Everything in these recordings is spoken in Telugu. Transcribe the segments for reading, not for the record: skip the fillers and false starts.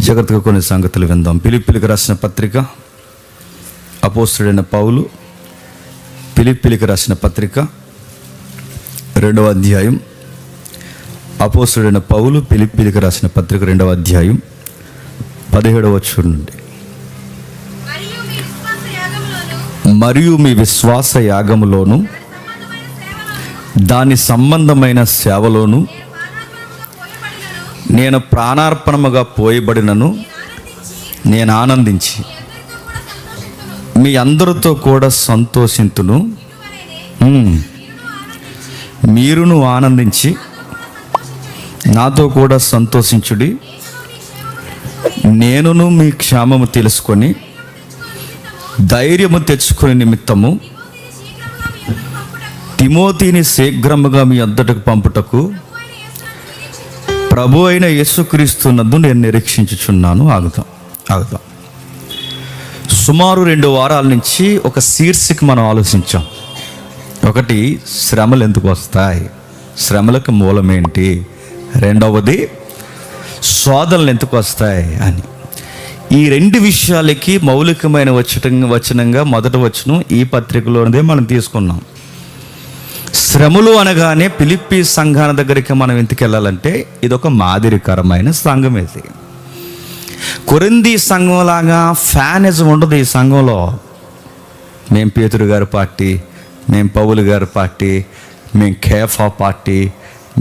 జాగ్రత్తగా కొన్ని సంగతులు విందాం. ఫిలిప్పీలకు రాసిన పత్రిక, అపోస్తలుడైన పౌలు ఫిలిప్పీలకు రాసిన పత్రిక 2వ అధ్యాయం. అపోస్తలుడైన పౌలు ఫిలిప్పీలకు రాసిన పత్రిక 2వ అధ్యాయం 17వ వచనం నుండి, మరియు మీ విశ్వాస యాగములోను దాని సంబంధమైన సేవలోను నేను ప్రాణార్పణముగా పోయబడినను నేను ఆనందించి మీ అందరితో కూడా సంతోషింతును. మీరును ఆనందించి నాతో కూడా సంతోషించుడి. నేనును మీ క్షేమము తెలుసుకొని ధైర్యము తెచ్చుకునే నిమిత్తము తిమోతిని శీఘ్రముగా మీ అద్దటకు పంపుటకు ప్రభు అయిన యేసుక్రీస్తునందు నేను నిరీక్షించుచున్నాను. ఆగుదాం. సుమారు 2 వారాల నుంచి ఒక శీర్షిక మనం ఆలోచించాం. ఒకటి, శ్రమలు ఎందుకు వస్తాయి, శ్రమలకు మూలమేంటి. రెండవది, శోధనలు ఎందుకు వస్తాయి అని. ఈ 2 విషయాలకి మౌలికమైన వచనంగా మొదటి వచనం ఈ పత్రికలోనిదే మనం తీసుకున్నాం. శ్రమలు అనగానే ఫిలిప్పీ సంఘాల దగ్గరికి మనం ఎందుకు వెళ్ళాలంటే ఇదొక మాదిరికరమైన సంఘం. ఇది కొరింథీ సంఘంలాగా ఫ్యానిజం ఉండదు ఈ సంఘంలో. మేం పేతురు గారి పార్టీ, మేం పౌలు గారి పార్టీ, మేం కేఫా పార్టీ,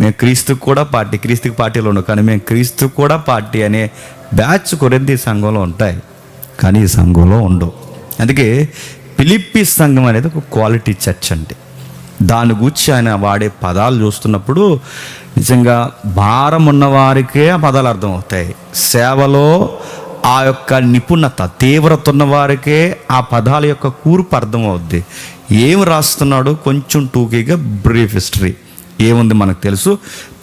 మేము క్రీస్తుకు కూడా పార్టీ. క్రీస్తుకి పార్టీలో ఉండవు, కానీ మేము క్రీస్తుకు కూడా పార్టీ అనే బ్యాచ్ కొరింథీ సంఘంలో ఉంటాయి, కానీ ఈ సంఘంలో ఉండవు. అందుకే ఫిలిప్పీ సంఘం అనేది ఒక క్వాలిటీ చర్చ్ అండి. దాని గురించి ఆయన వాడే పదాలు చూస్తున్నప్పుడు నిజంగా భారం ఉన్నవారికే ఆ పదాలు అర్థమవుతాయి. సేవలో ఆ యొక్క నిపుణత, తీవ్రత ఉన్నవారికే ఆ పదాల యొక్క కూర్పు అర్థమవుద్ది. ఏం రాస్తున్నాడు కొంచెం టూకీగా బ్రీఫ్ హిస్టరీ ఏముంది మనకు తెలుసు.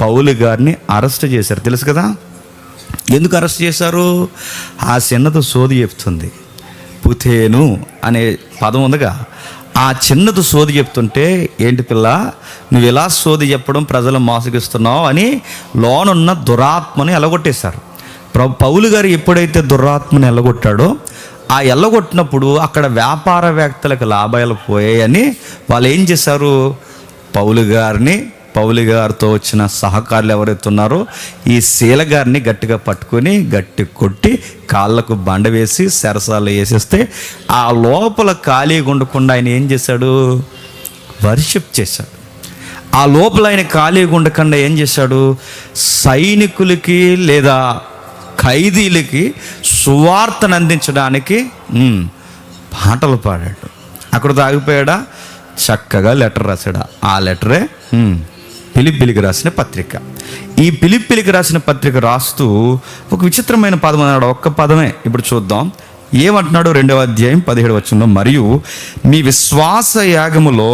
పౌలు గారిని అరెస్ట్ చేశారు, తెలుసు కదా. ఎందుకు అరెస్ట్ చేశారు? ఆ చిన్నది సోది చెప్తుంది. పుథేను అనే పదం ఉందిగా, ఆ చిన్నది సోది చెప్తుంటే, ఏంటి పిల్ల నువ్వు ఇలా సోది చెప్పడం ప్రజలు మోసగిస్తున్నావు అని లోనున్న దురాత్మని ఎల్లగొట్టేశారు. పౌలు గారు ఎప్పుడైతే దురాత్మని ఎల్లగొట్టాడో, ఆ ఎల్లగొట్టినప్పుడు అక్కడ వ్యాపారవేత్తలకు లాభాలు పోయాయని వాళ్ళు ఏం చేశారు, పౌలు గారితో వచ్చిన సహకారులు ఎవరైతే ఉన్నారో ఈ శీల గారిని గట్టిగా పట్టుకొని గట్టి కొట్టి కాళ్ళకు బండ వేసి సెరసాలు వేసేస్తే ఆ లోపల ఖాళీగా ఉండకుండా ఆయన ఏం చేశాడు, వర్షిప్ చేశాడు. ఆ లోపల ఆయన ఖాళీగా ఉండకుండా ఏం చేశాడు, సైనికులకి లేదా ఖైదీలకి సువార్తను అందించడానికి పాటలు పాడాడు. అక్కడ ఆగిపోయాడా, చక్కగా లెటర్ రాశాడు. ఆ లెటరే ఫిలిప్పీలకు రాసిన పత్రిక. ఈ ఫిలిప్పీలకు రాసిన పత్రిక రాస్తూ ఒక విచిత్రమైన పదం అన్నాడు. ఒక్క పదమే ఇప్పుడు చూద్దాం. ఏమంటున్నాడు? 2వ అధ్యాయం 17వ వచనంలో, మరియు మీ విశ్వాస యాగములో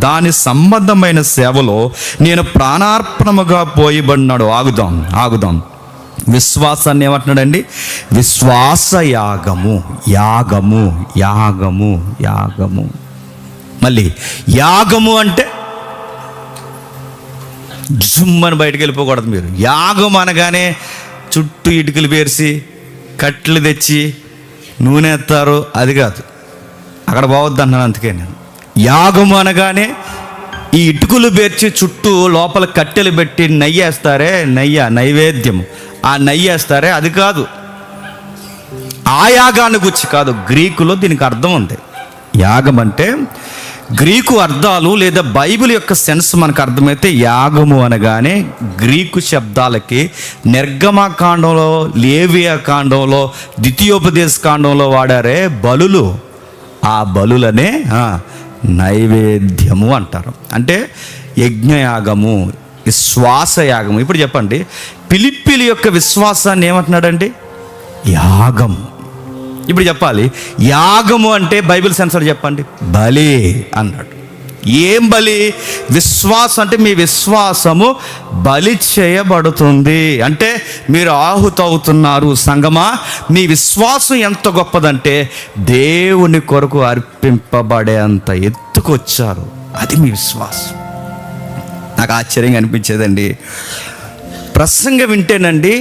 దాని సంబంధమైన సేవలో నేను ప్రాణార్పణముగా పోయబడినాడు. ఆగుదాం. విశ్వాసాన్ని ఏమంటున్నాడండి? విశ్వాస యాగము. మళ్ళీ యాగము అంటే జుమ్మని బయటకు వెళ్ళిపోకూడదు. మీరు యాగం అనగానే చుట్టూ ఇటుకలు పేర్చి కట్లు తెచ్చి నూనె ఎత్తారు, అది కాదు. అక్కడ పోవద్దు అన్నాను. అందుకే నేను యాగము అనగానే ఈ ఇటుకలు పేర్చి చుట్టూ లోపల కట్టెలు పెట్టి నెయ్యేస్తారే, నైవేద్యం, ఆ నెయ్యేస్తారే, అది కాదు. ఆ యాగాన్ని గురించి కాదు. గ్రీకులో దీనికి అర్థం ఉంది. యాగం అంటే గ్రీకు అర్థాలు లేదా బైబిల్ యొక్క సెన్స్ మనకు అర్థమైతే, యాగము అనగానే గ్రీకు శబ్దాలకి నిర్గమకాండంలో, లేవియా కాండంలో, ద్వితీయోపదేశ కాండంలో వాడారే బలులు, ఆ బలులనే నైవేద్యము అంటారు. అంటే యజ్ఞయాగము, విశ్వాసయాగము. ఇప్పుడు చెప్పండి, ఫిలిప్పీల యొక్క విశ్వాసాన్ని ఏమంటున్నాడండి? యాగము. ఇప్పుడు చెప్పాలి, యాగము అంటే బైబిల్ సెన్సర్ చెప్పండి, బలి అన్నాడు. ఏం బలి? విశ్వాసం. అంటే మీ విశ్వాసము బలి చేయబడుతుంది. అంటే మీరు ఆహుతవుతున్నారు. సంగమా, మీ విశ్వాసం ఎంత గొప్పదంటే దేవుని కొరకు అర్పింపబడేంత ఎత్తుకొచ్చారు. అది మీ విశ్వాసం. నాకు ఆశ్చర్యంగా అనిపించేదండి. ప్రసంగం వింటేనండి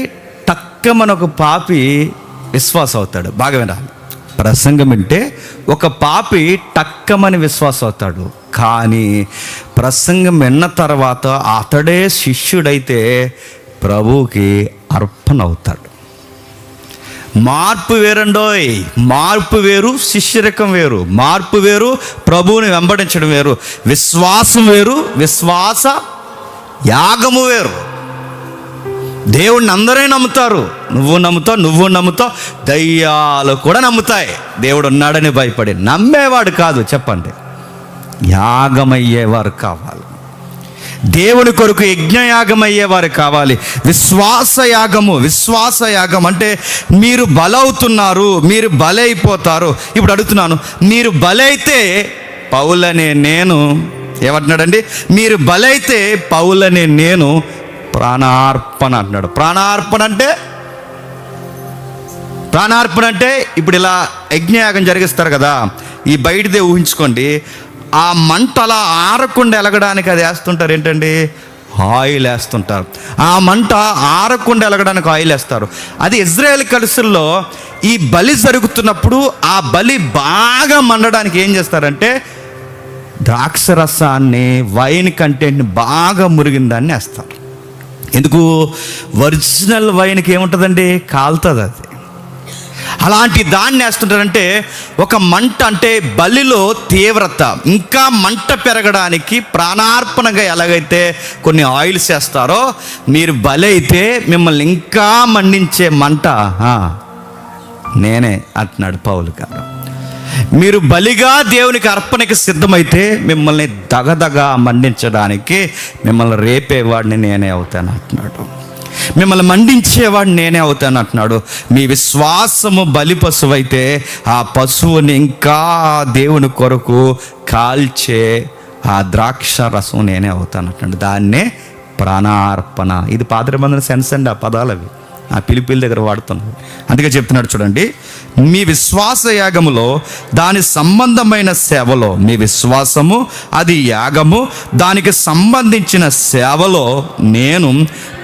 టక్ టక్కమని ఒక పాపి విశ్వాసం అవుతాడు. బాగా వినాలి, ప్రసంగం వింటే ఒక పాపి టక్కమని విశ్వాసం అవుతాడు. కానీ ప్రసంగం విన్న తర్వాత అతడే శిష్యుడైతే ప్రభువుకి అర్పణ అవుతాడు. మార్పు వేరండోయ్, మార్పు వేరు, శిష్యరకం వేరు. మార్పు వేరు, ప్రభువుని వెంబడించడం వేరు. విశ్వాసం వేరు, విశ్వాస యాగము వేరు. దేవుణ్ణి అందరూ నమ్ముతారు, నువ్వు నమ్ముతావు, దయ్యాలు కూడా నమ్ముతాయి. దేవుడు ఉన్నాడని భయపడి నమ్మేవాడు కాదు. చెప్పండి, యాగమయ్యేవారు కావాలి. దేవుని కొరకు యజ్ఞయాగం అయ్యేవారు కావాలి. విశ్వాస యాగం అంటే మీరు బలవుతున్నారు, మీరు బలైపోతారు. ఇప్పుడు అడుగుతున్నాను, మీరు బలైతే పౌలనే నేను ఏమంటున్నాడండి? మీరు బలైతే పౌలనే నేను ప్రాణార్పణ అంటున్నాడు. ప్రాణార్పణ అంటే ఇప్పుడు ఇలా యజ్ఞయాగం జరిగిస్తారు కదా, ఈ బయటదే ఊహించుకోండి. ఆ మంట అలా ఆరకుండా ఎలగడానికి అది వేస్తుంటారు ఏంటండి? ఆయిల్ వేస్తుంటారు. ఆ మంట ఆరకుండా ఎలగడానికి ఆయిల్ వేస్తారు. అది ఇజ్రాయేల్ కల్చర్లో ఈ బలి జరుగుతున్నప్పుడు ఆ బలి బాగా మండడానికి ఏం చేస్తారంటే ద్రాక్ష రసాన్ని, వైన్ కంటెంట్ని బాగా మురిగిన దాన్ని వేస్తారు. ఎందుకు? ఒరిజినల్ వైన్కి ఏముంటుందండి? కాలుతుంది. అది అలాంటి దాన్ని వేస్తుంటారంటే ఒక మంట అంటే బలిలో తీవ్రత ఇంకా మంట పెరగడానికి ప్రాణార్పణగా ఎలాగైతే కొన్ని ఆయిల్స్ వేస్తారో, మీరు బలి అయితే మిమ్మల్ని ఇంకా మండించే మంట నేనే అంటున్నాడు పౌలు గారు. మీరు బలిగా దేవునికి అర్పణకి సిద్ధమైతే మిమ్మల్ని దగదగా మండించడానికి, మిమ్మల్ని రేపేవాడిని నేనే అవుతాను అంటున్నాడు. మిమ్మల్ని మండించేవాడు నేనే అవుతాను అంటున్నాడు. మీ విశ్వాసము బలి పశువు అయితే ఆ పశువుని ఇంకా దేవుని కొరకు కాల్చే ఆ ద్రాక్ష రసం నేనే అవుతాను అంటున్నాడు. దాన్నే ప్రాణార్పణ. ఇది పాత నిబంధన సెన్స్ అండి. ఆ పదాలు అవి ఆ పిలిపిల దగ్గర వాడుతున్నాడు. అందుకే చెప్తున్నాడు చూడండి, మీ విశ్వాస యాగములో దాని సంబంధమైన సేవలో, మీ విశ్వాసము అది యాగము, దానికి సంబంధించిన సేవలో నేను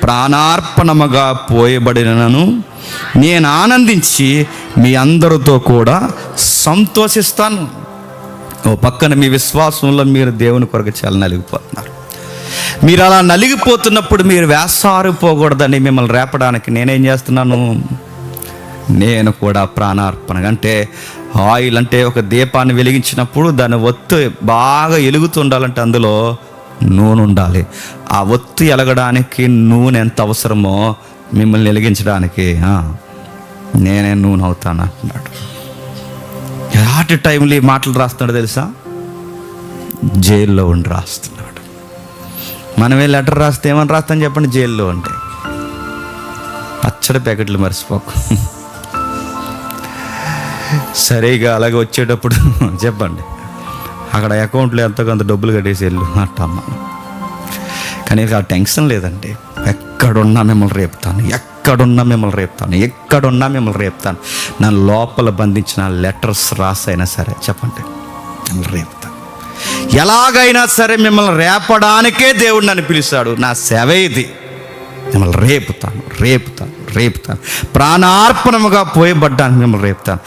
ప్రాణార్పణముగా పోయబడినను నేను ఆనందించి మీ అందరితో కూడా సంతోషిస్తాను. ఓ పక్కన మీ విశ్వాసంలో మీరు దేవుని కొరకు చాలా నలిగిపోతున్నారు. మీరు అలా నలిగిపోతున్నప్పుడు మీరు వేసారిపోకూడదని మిమ్మల్ని రేపడానికి నేనేం చేస్తున్నాను? నేను కూడా ప్రాణార్పణ. అంటే ఆయిల్ అంటే ఒక దీపాన్ని వెలిగించినప్పుడు దాని ఒత్తు బాగా ఎలుగుతుండాలంటే అందులో నూనె ఉండాలి. ఆ ఒత్తు ఎలగడానికి నూనె ఎంత అవసరమో మిమ్మల్ని వెలిగించడానికి నేనే నూనె అవుతాను అంటున్నాడు. ఎలాంటి టైంలో ఈ మాటలు రాస్తున్నాడు తెలుసా? జైల్లో ఉండి రాస్తున్నాడు. మనమే లెటర్ రాస్తే ఏమని రాస్తాం చెప్పండి? జైల్లో అంటే పచ్చడి ప్యాకెట్లు మర్చిపోకు. సరిగా అలాగే వచ్చేటప్పుడు చెప్పండి, అక్కడ అకౌంట్లో ఎంతో కొంత డబ్బులు కట్టేసి వెళ్ళు అట్టమ్మ. కానీ ఆ టెన్షన్ లేదండి. ఎక్కడున్నా మిమ్మల్ని రేపుతాను, ఎక్కడున్నా మిమ్మల్ని రేపుతాను. నా లోపల బంధించిన లెటర్స్ రాసైనా సరే చెప్పండి, మిమ్మల్ని రేపుతాను. ఎలాగైనా సరే మిమ్మల్ని రేపడానికే దేవుడు నన్ను పిలిచాడు. నా సేవ ఇది. మిమ్మల్ని రేపుతాను. ప్రాణార్పణముగా పోయబడ్డానికి మిమ్మల్ని రేపుతాను.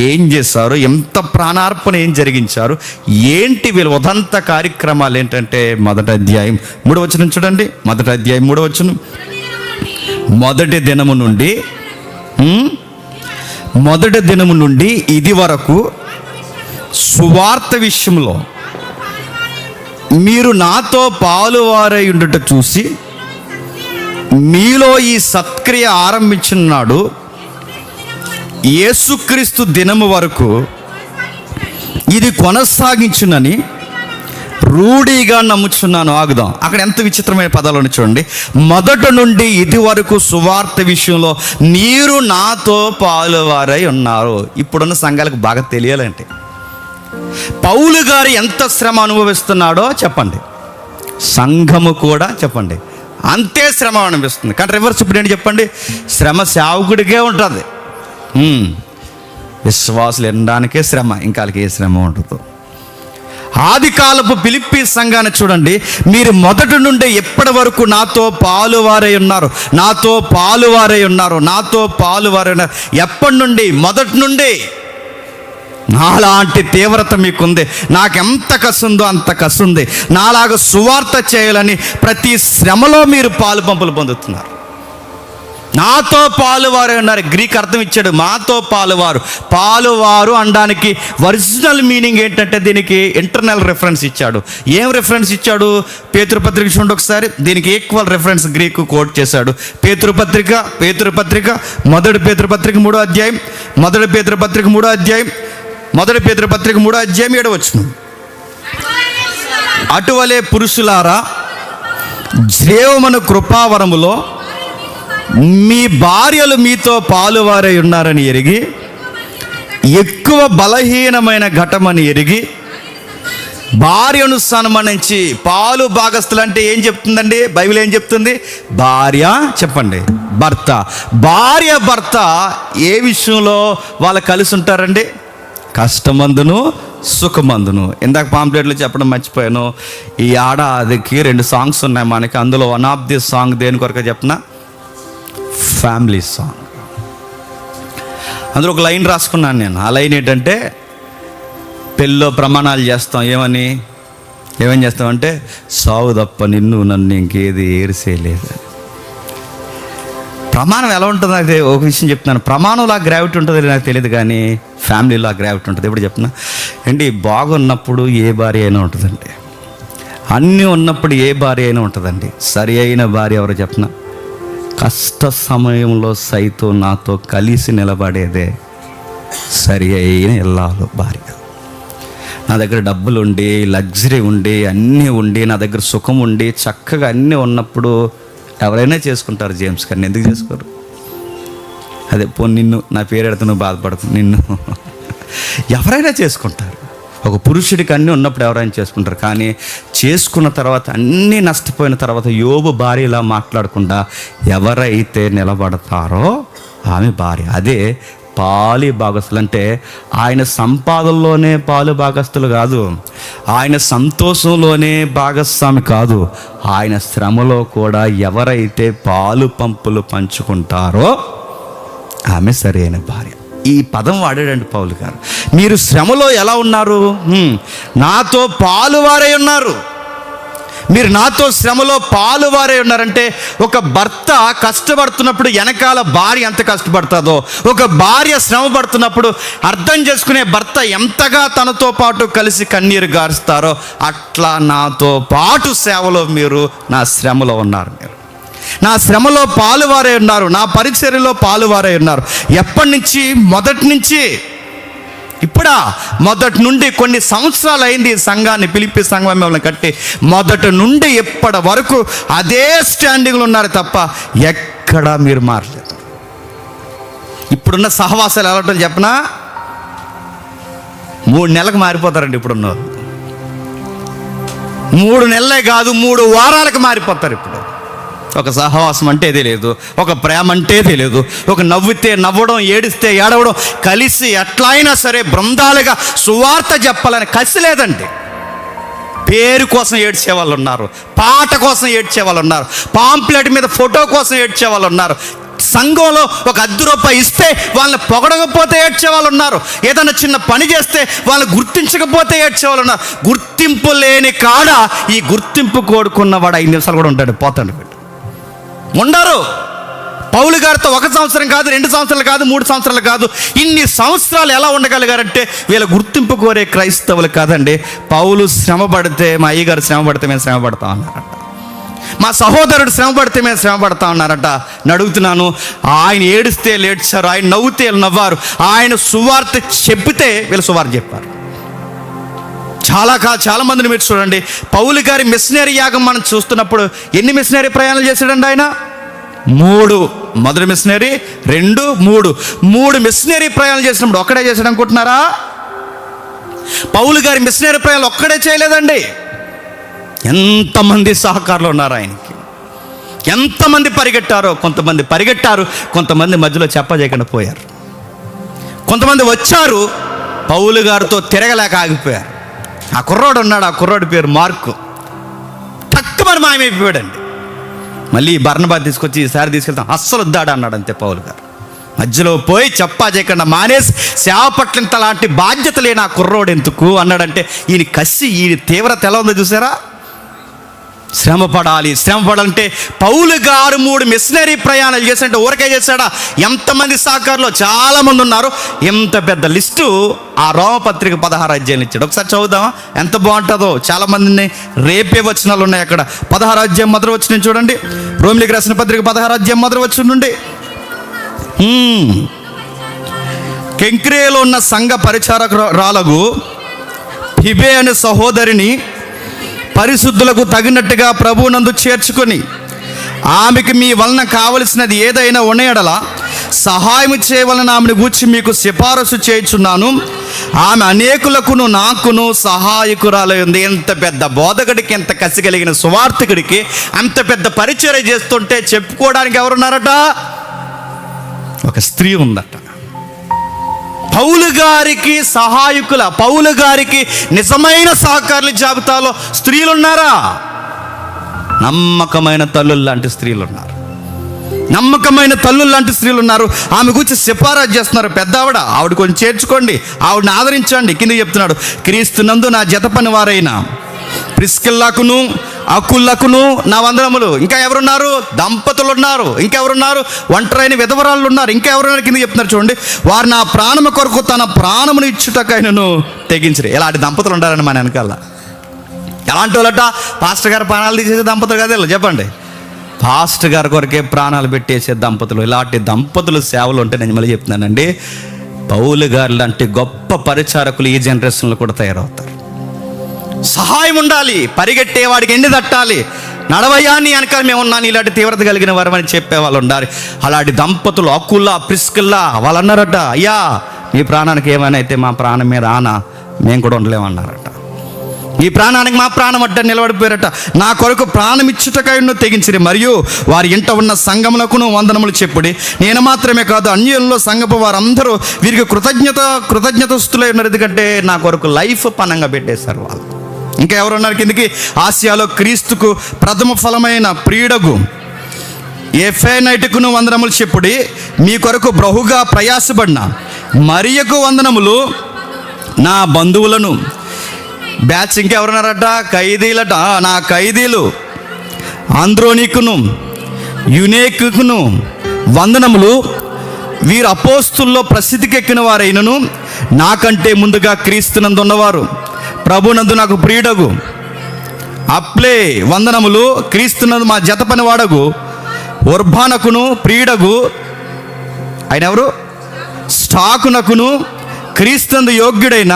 ఏం చేశారు? ఎంత ప్రాణార్పణ ఏం జరిగించారు? ఏంటి వీళ్ళ ఉదంత కార్యక్రమాలు ఏంటంటే, మొదటి అధ్యాయం 3వ వచనం చూడండి. మొదటి అధ్యాయం 3వ వచనం, మొదటి దినము నుండి ఇది వరకు సువార్త విషయంలో మీరు నాతో పాలువారై ఉండుట చూసి మీలో ఈ సత్క్రియ ఆరంభించున్నాడు. యేసుక్రీస్తు దినము వరకు ఇది కొనసాగించునని రూఢిగా నమ్ముచున్నాను. ఆగుదాం. అక్కడ ఎంత విచిత్రమైన పదాలను చూడండి. మొదటి నుండి ఇది వరకు సువార్త విషయంలో మీరు నాతో పాలువారై ఉన్నారు. ఇప్పుడున్న సంఘాలకు బాగా తెలియాలంటే పౌలు గారు ఎంత శ్రమ అనుభవిస్తున్నాడో చెప్పండి, సంఘము కూడా చెప్పండి అంతే శ్రమ అనిపిస్తుంది. కానీ రివర్స్ ఇప్పుడు ఏంటి చెప్పండి? శ్రమ సేవకుడికే ఉంటుంది. విశ్వాసులు ఎనడానికే శ్రమ, ఇంకా వాళ్ళకి ఏ శ్రమ ఉండదు. ఆది కాలపు ఫిలిప్పీ సంఘాన్ని చూడండి. మీరు మొదటి నుండి ఎప్పటి వరకు నాతో పాలువారై ఉన్నారు, నాతో పాలువారై ఉన్నారు, నాతో పాలువారై ఉన్నారు. ఎప్పటి నుండి? మొదటి నుండి. నాలాంటి తీవ్రత మీకుంది, నాకెంత కసుందో అంత కసుంది. నాలాగా సువార్త చేయాలని ప్రతి శ్రమలో మీరు పాలు పంపులు పొందుతున్నారు. నాతో పాలువారు అన్నారు. గ్రీక్ అర్థం ఇచ్చాడు, మాతో పాలువారు. పాలువారు అనడానికి ఒరిజినల్ మీనింగ్ ఏంటంటే దీనికి ఇంటర్నల్ రెఫరెన్స్ ఇచ్చాడు. ఏం రెఫరెన్స్ ఇచ్చాడు? పేతురుపత్రిక చూడండి ఒకసారి. దీనికి ఈక్వల్ రెఫరెన్స్ గ్రీకు కోట్ చేశాడు. పేతురుపత్రిక మొదటి పేతురుపత్రిక 3వ అధ్యాయం, మొదటి పేతురుపత్రిక 3వ అధ్యాయం, మొదటి పేతురుపత్రిక 3వ అధ్యాయం 7వ వచనం. అటువలే పురుషులారా, జీవమును కృపావరములో మీ భార్యలు మీతో పాలువారై ఉన్నారని ఎరిగి, ఎక్కువ బలహీనమైన ఘటమని ఎరిగి భార్యను సన్మానించి. పాలు భాగస్థులు అంటే ఏం చెప్తుందండి బైబిల్? ఏం చెప్తుంది? భార్య, చెప్పండి, భర్త. భార్య భర్త ఏ విషయంలో వాళ్ళు కలిసి ఉంటారండి? కష్టమందును సుఖమందును. ఇందాక పాంప్లెట్లో చెప్పడం మర్చిపోయాను. ఈ ఆడదికి 2 సాంగ్స్ ఉన్నాయి మనకి. అందులో వన్ ఆఫ్ ది సాంగ్ దేని కొరకు చెప్పిన? Family song. అందులో ఒక లైన్ రాసుకున్నాను నేను. ఆ లైన్ ఏంటంటే, పెళ్ళిలో ప్రమాణాలు చేస్తాం. ఏమేం చేస్తామంటే, సావు తప్ప నిన్ను నన్ను ఇంకేది ఏరిసేయలేదు. ప్రమాణం ఎలా ఉంటుంది? అదే ఒక విషయం చెప్తున్నాను. ప్రమాణంలా గ్రావిటీ ఉంటుంది నాకు తెలియదు, కానీ ఫ్యామిలీలో గ్రావిటీ ఉంటుంది. ఎప్పుడు చెప్తున్నా ఏంటి? బాగున్నప్పుడు ఏ భార్య అయినా ఉంటుందండి, అన్నీ ఉన్నప్పుడు ఏ భార్య అయినా ఉంటుందండి. సరి అయిన భార్య ఎవరో చెప్పిన? కష్ట సమయంలో సైతం నాతో కలిసి నిలబడేదే సరి అయిన ఇల్లాలు భార్య. నా దగ్గర డబ్బులు ఉండి, లగ్జరీ ఉండి, అన్నీ ఉండి, నా దగ్గర సుఖం ఉండి, చక్కగా అన్నీ ఉన్నప్పుడు ఎవరైనా చేసుకుంటారు. జేమ్స్ గారిని ఎందుకు చేసుకోరు? అదే నిన్ను, నా పేరు ఎడితే నువ్వు బాధపడుతుంది, నిన్ను ఎవరైనా చేసుకుంటారు. ఒక పురుషుడికి అన్నీ ఉన్నప్పుడు ఎవరైనా చేసుకుంటారు. కానీ చేసుకున్న తర్వాత, అన్నీ నష్టపోయిన తర్వాత, యోబు భార్య ఇలా మాట్లాడకుండా ఎవరైతే నిలబడతారో ఆమె భార్య. అదే పాలి భాగస్తులు అంటే ఆయన సంపాదనలోనే పాలు భాగస్తులు కాదు, ఆయన సంతోషంలోనే భాగస్వామి కాదు, ఆయన శ్రమలో కూడా ఎవరైతే పాలు పంపులు పంచుకుంటారో ఆమె సరైన భార్య. ఈ పదం వాడాడండి పౌలు గారు. మీరు శ్రమలో ఎలా ఉన్నారు? నాతో పాలువారై ఉన్నారు. మీరు నాతో శ్రమలో పాలువారై ఉన్నారంటే, ఒక భర్త కష్టపడుతున్నప్పుడు వెనకాల భార్య ఎంత కష్టపడుతుందో, ఒక భార్య శ్రమ పడుతున్నప్పుడు అర్థం చేసుకునే భర్త ఎంతగా తనతో పాటు కలిసి కన్నీరు గారుస్తారో, అట్లా నాతో పాటు సేవలో మీరు నా శ్రమలో ఉన్నారు. మీరు నా శ్రమలో పాలువారై ఉన్నారు, నా పరిచర్యలో పాలువారై ఉన్నారు. ఎప్పటి నుంచి? మొదటి నుంచి. ఇప్పుడా? మొదటి నుండి. కొన్ని సంవత్సరాలు అయింది ఈ సంఘాన్ని, ఫిలిప్పీ సంఘం మిమ్మల్ని కట్టి. మొదటి నుండి ఇప్పటి వరకు అదే స్టాండింగ్లో ఉన్నారు తప్ప ఎక్కడా మీరు మారలేదు. ఇప్పుడున్న సహవాసాలు ఎలా ఉంటుంది చెప్పనా? 3 నెలలకు మారిపోతారండి ఇప్పుడున్న. 3 నెలలే కాదు, 3 వారాలకు మారిపోతారు. ఇప్పుడు ఒక సహవాసం అంటే తెలియదు, ఒక ప్రేమ అంటే తెలియదు, ఒక నవ్వితే నవ్వడం, ఏడిస్తే ఏడవడం, కలిసి ఎట్లా అయినా సరే బృందాలుగా సువార్త చెప్పాలని కసి లేదండి. పేరు కోసం ఏడ్చే వాళ్ళు ఉన్నారు, పాట కోసం ఏడ్చే వాళ్ళు ఉన్నారు, పాంప్లెట్ మీద ఫోటో కోసం ఏడ్చే వాళ్ళు ఉన్నారు, సంఘంలో ఒక ₹10 ఇస్తే వాళ్ళని పొగడకపోతే ఏడ్చే వాళ్ళు ఉన్నారు, ఏదైనా చిన్న పని చేస్తే వాళ్ళని గుర్తించకపోతే ఏడ్చే వాళ్ళు ఉన్నారు. గుర్తింపు లేని కాడ ఈ గుర్తింపు కోరుకున్నవాడు 5 నిమిషాలు కూడా ఉంటాడు, పోతాడు. ఉండరు. పౌలు గారితో 1 సంవత్సరం కాదు, 2 సంవత్సరాలు కాదు, 3 సంవత్సరాలు కాదు, ఇన్ని సంవత్సరాలు ఎలా ఉండగలిగారంటే వీళ్ళ గుర్తింపు కోరే క్రైస్తవులు కాదండి. పౌలు శ్రమ పడితే, మా అయ్యగారు శ్రమ పడితే మేము శ్రమ పడతా ఉన్నారట, మా సహోదరుడు శ్రమ పడితే మేము శ్రమ పడతా ఉన్నారట. అడుగుతున్నాను, ఆయన ఏడిస్తే లేడ్చారు, ఆయన నవ్వుతే నవ్వారు, ఆయన సువార్త చెప్పితే వీళ్ళు సువార్త చెప్పారు. చాలా మందిని మీరు చూడండి. పౌలు గారి మిషనరీ యాగం మనం చూస్తున్నప్పుడు ఎన్ని మిషనరీ ప్రయాణాలు చేశాడండి ఆయన? 3. మొదటి మిషనరీ, 2, 3 మిషనరీ ప్రయాణాలు చేసినప్పుడు ఒక్కడే చేశాడు అనుకుంటున్నారా? పౌలు గారి మిషనరీ ప్రయాణాలు ఒక్కడే చేయలేదండి. ఎంతమంది సహకారులు ఉన్నారు ఆయనకి, ఎంతమంది పరిగెట్టారో. కొంతమంది పరిగెట్టారు, కొంతమంది మధ్యలో చెప్పజేయకుండా పోయారు, కొంతమంది వచ్చారు పౌలు గారితో తిరగలేక ఆగిపోయారు. ఆ కుర్రోడు ఉన్నాడు, ఆ కుర్రోడి పేరు మార్కు. తక్కువ మాయమైపోయాడండి. మళ్ళీ బర్నబా తీసుకొచ్చి ఈసారి తీసుకెళ్తాం, అస్సలు వద్దాడు అన్నాడు అంతే పౌలు గారు. మధ్యలో పోయి చెప్పా చేయకుండా మానేసి సేవ పట్ల ఇంత లాంటి బాధ్యత లేని ఆ కుర్రోడు ఎందుకు అన్నాడంటే ఈయన కసి, ఈయన తీవ్రత ఎలా ఉందో చూసారా. శ్రమ పడాలంటే పౌలు గారు 3 మిషనరీ ప్రయాణాలు చేశాడంటే ఊరకే చేశాడా? ఎంతమంది సహకారులు చాలామంది ఉన్నారు. ఎంత పెద్ద లిస్టు ఆ రోమపత్రిక 16 అధ్యాయం ఇచ్చాడు. ఒకసారి చదువుదామా, ఎంత బాగుంటుందో. చాలామందిని రేపే వచనాలు ఉన్నాయి అక్కడ. 16 అధ్యాయం మొదటి వచనం చూడండి. రోమిలికి రాసిన పత్రిక 16 అధ్యాయం మొదటి వచనం నుండి. కెంక్రేలో ఉన్న సంఘ పరిచారకురాలకు ఫిబే అనే సహోదరిని పరిశుద్ధులకు తగినట్టుగా ప్రభువునందు చేర్చుకొని ఆమెకి మీ వలన కావలసినది ఏదైనా ఉన్న సహాయం చేయవలన ఆమెను గూర్చి మీకు సిఫారసు చేయుచున్నాను. ఆమె అనేకులకును నాకును సహాయకురాలై ఉంది. ఎంత పెద్ద బోధకుడికి, ఎంత కసి కలిగిన సువార్థకుడికి అంత పెద్ద పరిచర్య చేస్తుంటే చెప్పుకోవడానికి ఎవరున్నారట? ఒక స్త్రీ ఉందట. పౌలు గారికి సహాయకుల, పౌలు గారికి నిజమైన సహకారుల జాబితాలో స్త్రీలు ఉన్నారా? నమ్మకమైన తల్లులు లాంటి స్త్రీలు ఉన్నారు. ఆమె గురించి సిఫారసు చేస్తున్నారు. పెద్ద ఆవిడ కొంచెం చేర్చుకోండి, ఆవిడని ఆదరించండి. కింద చెప్తున్నాడు, క్రీస్తునందు నా జత పని వారైన ప్రిస్కిల్లాకును అకుల్లకును నా వందనములు. ఇంకా ఎవరున్నారు? దంపతులు ఉన్నారు. ఇంకెవరున్నారు? ఒంటరైన విధవరాళ్ళు ఉన్నారు. ఇంకా ఎవరున్నారు? కింద చెప్తున్నారు చూడండి. వారు నా ప్రాణము కొరకు తన ప్రాణమును ఇచ్చుటకైనను తెగించరు. ఇలాంటి దంపతులు ఉంటారని మన వెనకాల. ఎలాంటి వాళ్ళట? పాస్టర్ గారు ప్రాణాలు తీసేసే దంపతులు కదా ఇలా చెప్పండి. పాస్టర్ గారి కొరకే ప్రాణాలు పెట్టేసే దంపతులు. ఇలాంటి దంపతులు సేవలు ఉంటే నేను మళ్ళీ చెప్తున్నానండి, పౌలు గారు లాంటి గొప్ప పరిచారకులు ఈ జనరేషన్లో కూడా తయారవుతారు. సహాయం ఉండాలి, పరిగెట్టేవాడికి ఎండి తట్టాలి, నడవయ్యా నీ వెనకాల మేము ఉన్నాను, ఇలాంటి తీవ్రత కలిగిన వారు అని చెప్పే వాళ్ళు ఉండాలి. అలాంటి దంపతులు అకుల్లా ప్రిస్కిల్లా వాళ్ళు అన్నారట, అయ్యా మీ ప్రాణానికి ఏమైనా అయితే మా ప్రాణం మీద ఆనా మేము కూడా ఉండలేమన్నారట. ఈ ప్రాణానికి మా ప్రాణం అడ్డ నిలబడిపోయారట. నా కొరకు ప్రాణం ఇచ్చుటకైను తెగించిరి. మరియు వారి ఇంట ఉన్న సంఘములకును వందనములు చెప్పుడి. నేను మాత్రమే కాదు, అన్యుల్లో సంఘపు వారందరూ వీరికి కృతజ్ఞతస్తులై ఉన్నారు. ఎందుకంటే నా కొరకు లైఫ్ పనంగా పెట్టేశారు వాళ్ళు. ఇంకా ఎవరున్నారు కిందకి? ఆసియాలో క్రీస్తుకు ప్రథమ ఫలమైన ప్రియుడగు ఎఫెనైటుకును వందనములు చెప్పుడి. మీ కొరకు బహుగా ప్రయాసపడిన మరియకు వందనములు. నా బంధువులను బ్యాచ్ ఇంకెవరున్నారట? ఖైదీలట. నా ఖైదీలు ఆంద్రోనికును యునేకును వందనములు. వీరు అపోస్తుల్లో ప్రసిద్ధికెక్కిన వారైనను నాకంటే ముందుగా క్రీస్తునందు ఉన్నవారు. ప్రభునందు నాకు ప్రియుడగు అప్లే వందనములు. క్రీస్తునందు మా జత పని వాడగు ఉర్బానకును ప్రియుడగు ఆయన ఎవరు? స్టాకునకును క్రీస్తునందు యోగ్యుడైన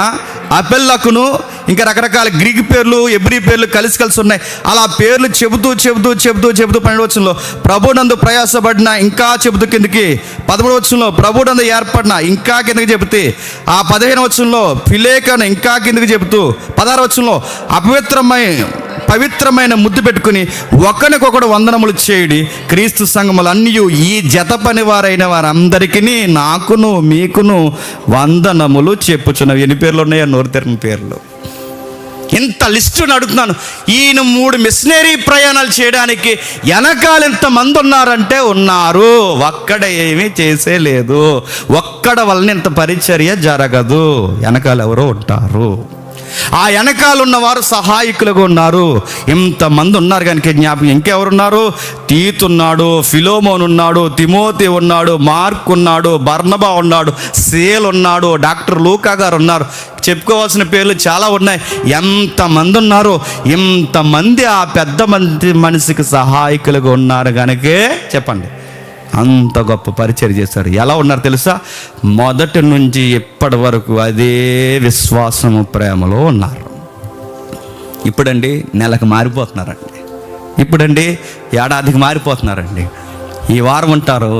అపెల్లకును. ఇంకా రకరకాల గ్రీక్ పేర్లు, ఎబ్రీ పేర్లు కలిసి ఉన్నాయి. అలా పేర్లు చెబుతూ 12 వచనంలో ప్రభునందు ప్రయాసపడిన, ఇంకా చెబుతూ కిందకి 13 వచనంలో ప్రభునందు ఏర్పడిన, ఇంకా కిందకి చెబితే ఆ 15 వచనంలో ఫిలేకను, ఇంకా కిందకి చెబుతూ 16 వచనంలో పవిత్రమైన ముద్దు పెట్టుకుని ఒకరికొకడు వందనములు చేయడి. క్రీస్తు సంఘములు అన్నీ ఈ జత పని వారైన వారందరికీ నాకును మీకును వందనములు చెప్పుచున్నవి. ఎన్ని పేర్లు ఉన్నాయో నోరు తెరిన పేర్లు. ఇంత లిస్టుని అడుగుతున్నాను. ఈయన 3 మిషనరీ ప్రయాణాలు చేయడానికి వెనకాల ఎంతమంది ఉన్నారంటే ఉన్నారు. ఒక్కడ ఏమీ చేసే లేదు. ఒక్కడ వలన ఇంత పరిచర్య జరగదు. వెనకాల ఎవరో ఉంటారు. ఆ వెనకాల ఉన్నవారు సహాయకులుగా ఉన్నారు. ఇంతమంది ఉన్నారు కనుక జ్ఞాపకం. ఇంకెవరున్నారు? తీతు ఉన్నాడు, ఫిలోమోన్ ఉన్నాడు, తిమోతి ఉన్నాడు, మార్క్ ఉన్నాడు, బర్నబా ఉన్నాడు, సేల్ ఉన్నాడు, డాక్టర్ లూకా గారు ఉన్నారు. చెప్పుకోవాల్సిన పేర్లు చాలా ఉన్నాయి. ఎంతమంది ఉన్నారు? ఇంతమంది ఆ పెద్ద మనిషికి సహాయకులుగా ఉన్నారు కనుకే చెప్పండి అంత గొప్ప పరిచయం చేశారు. ఎలా ఉన్నారు తెలుసా? మొదటి నుంచి ఇప్పటి వరకు అదే విశ్వాసము ప్రేమలో ఉన్నారు. ఇప్పుడండి నెలకు మారిపోతున్నారండి. ఇప్పుడండి ఏడాదికి మారిపోతున్నారండి. ఈ వారం ఉంటారు,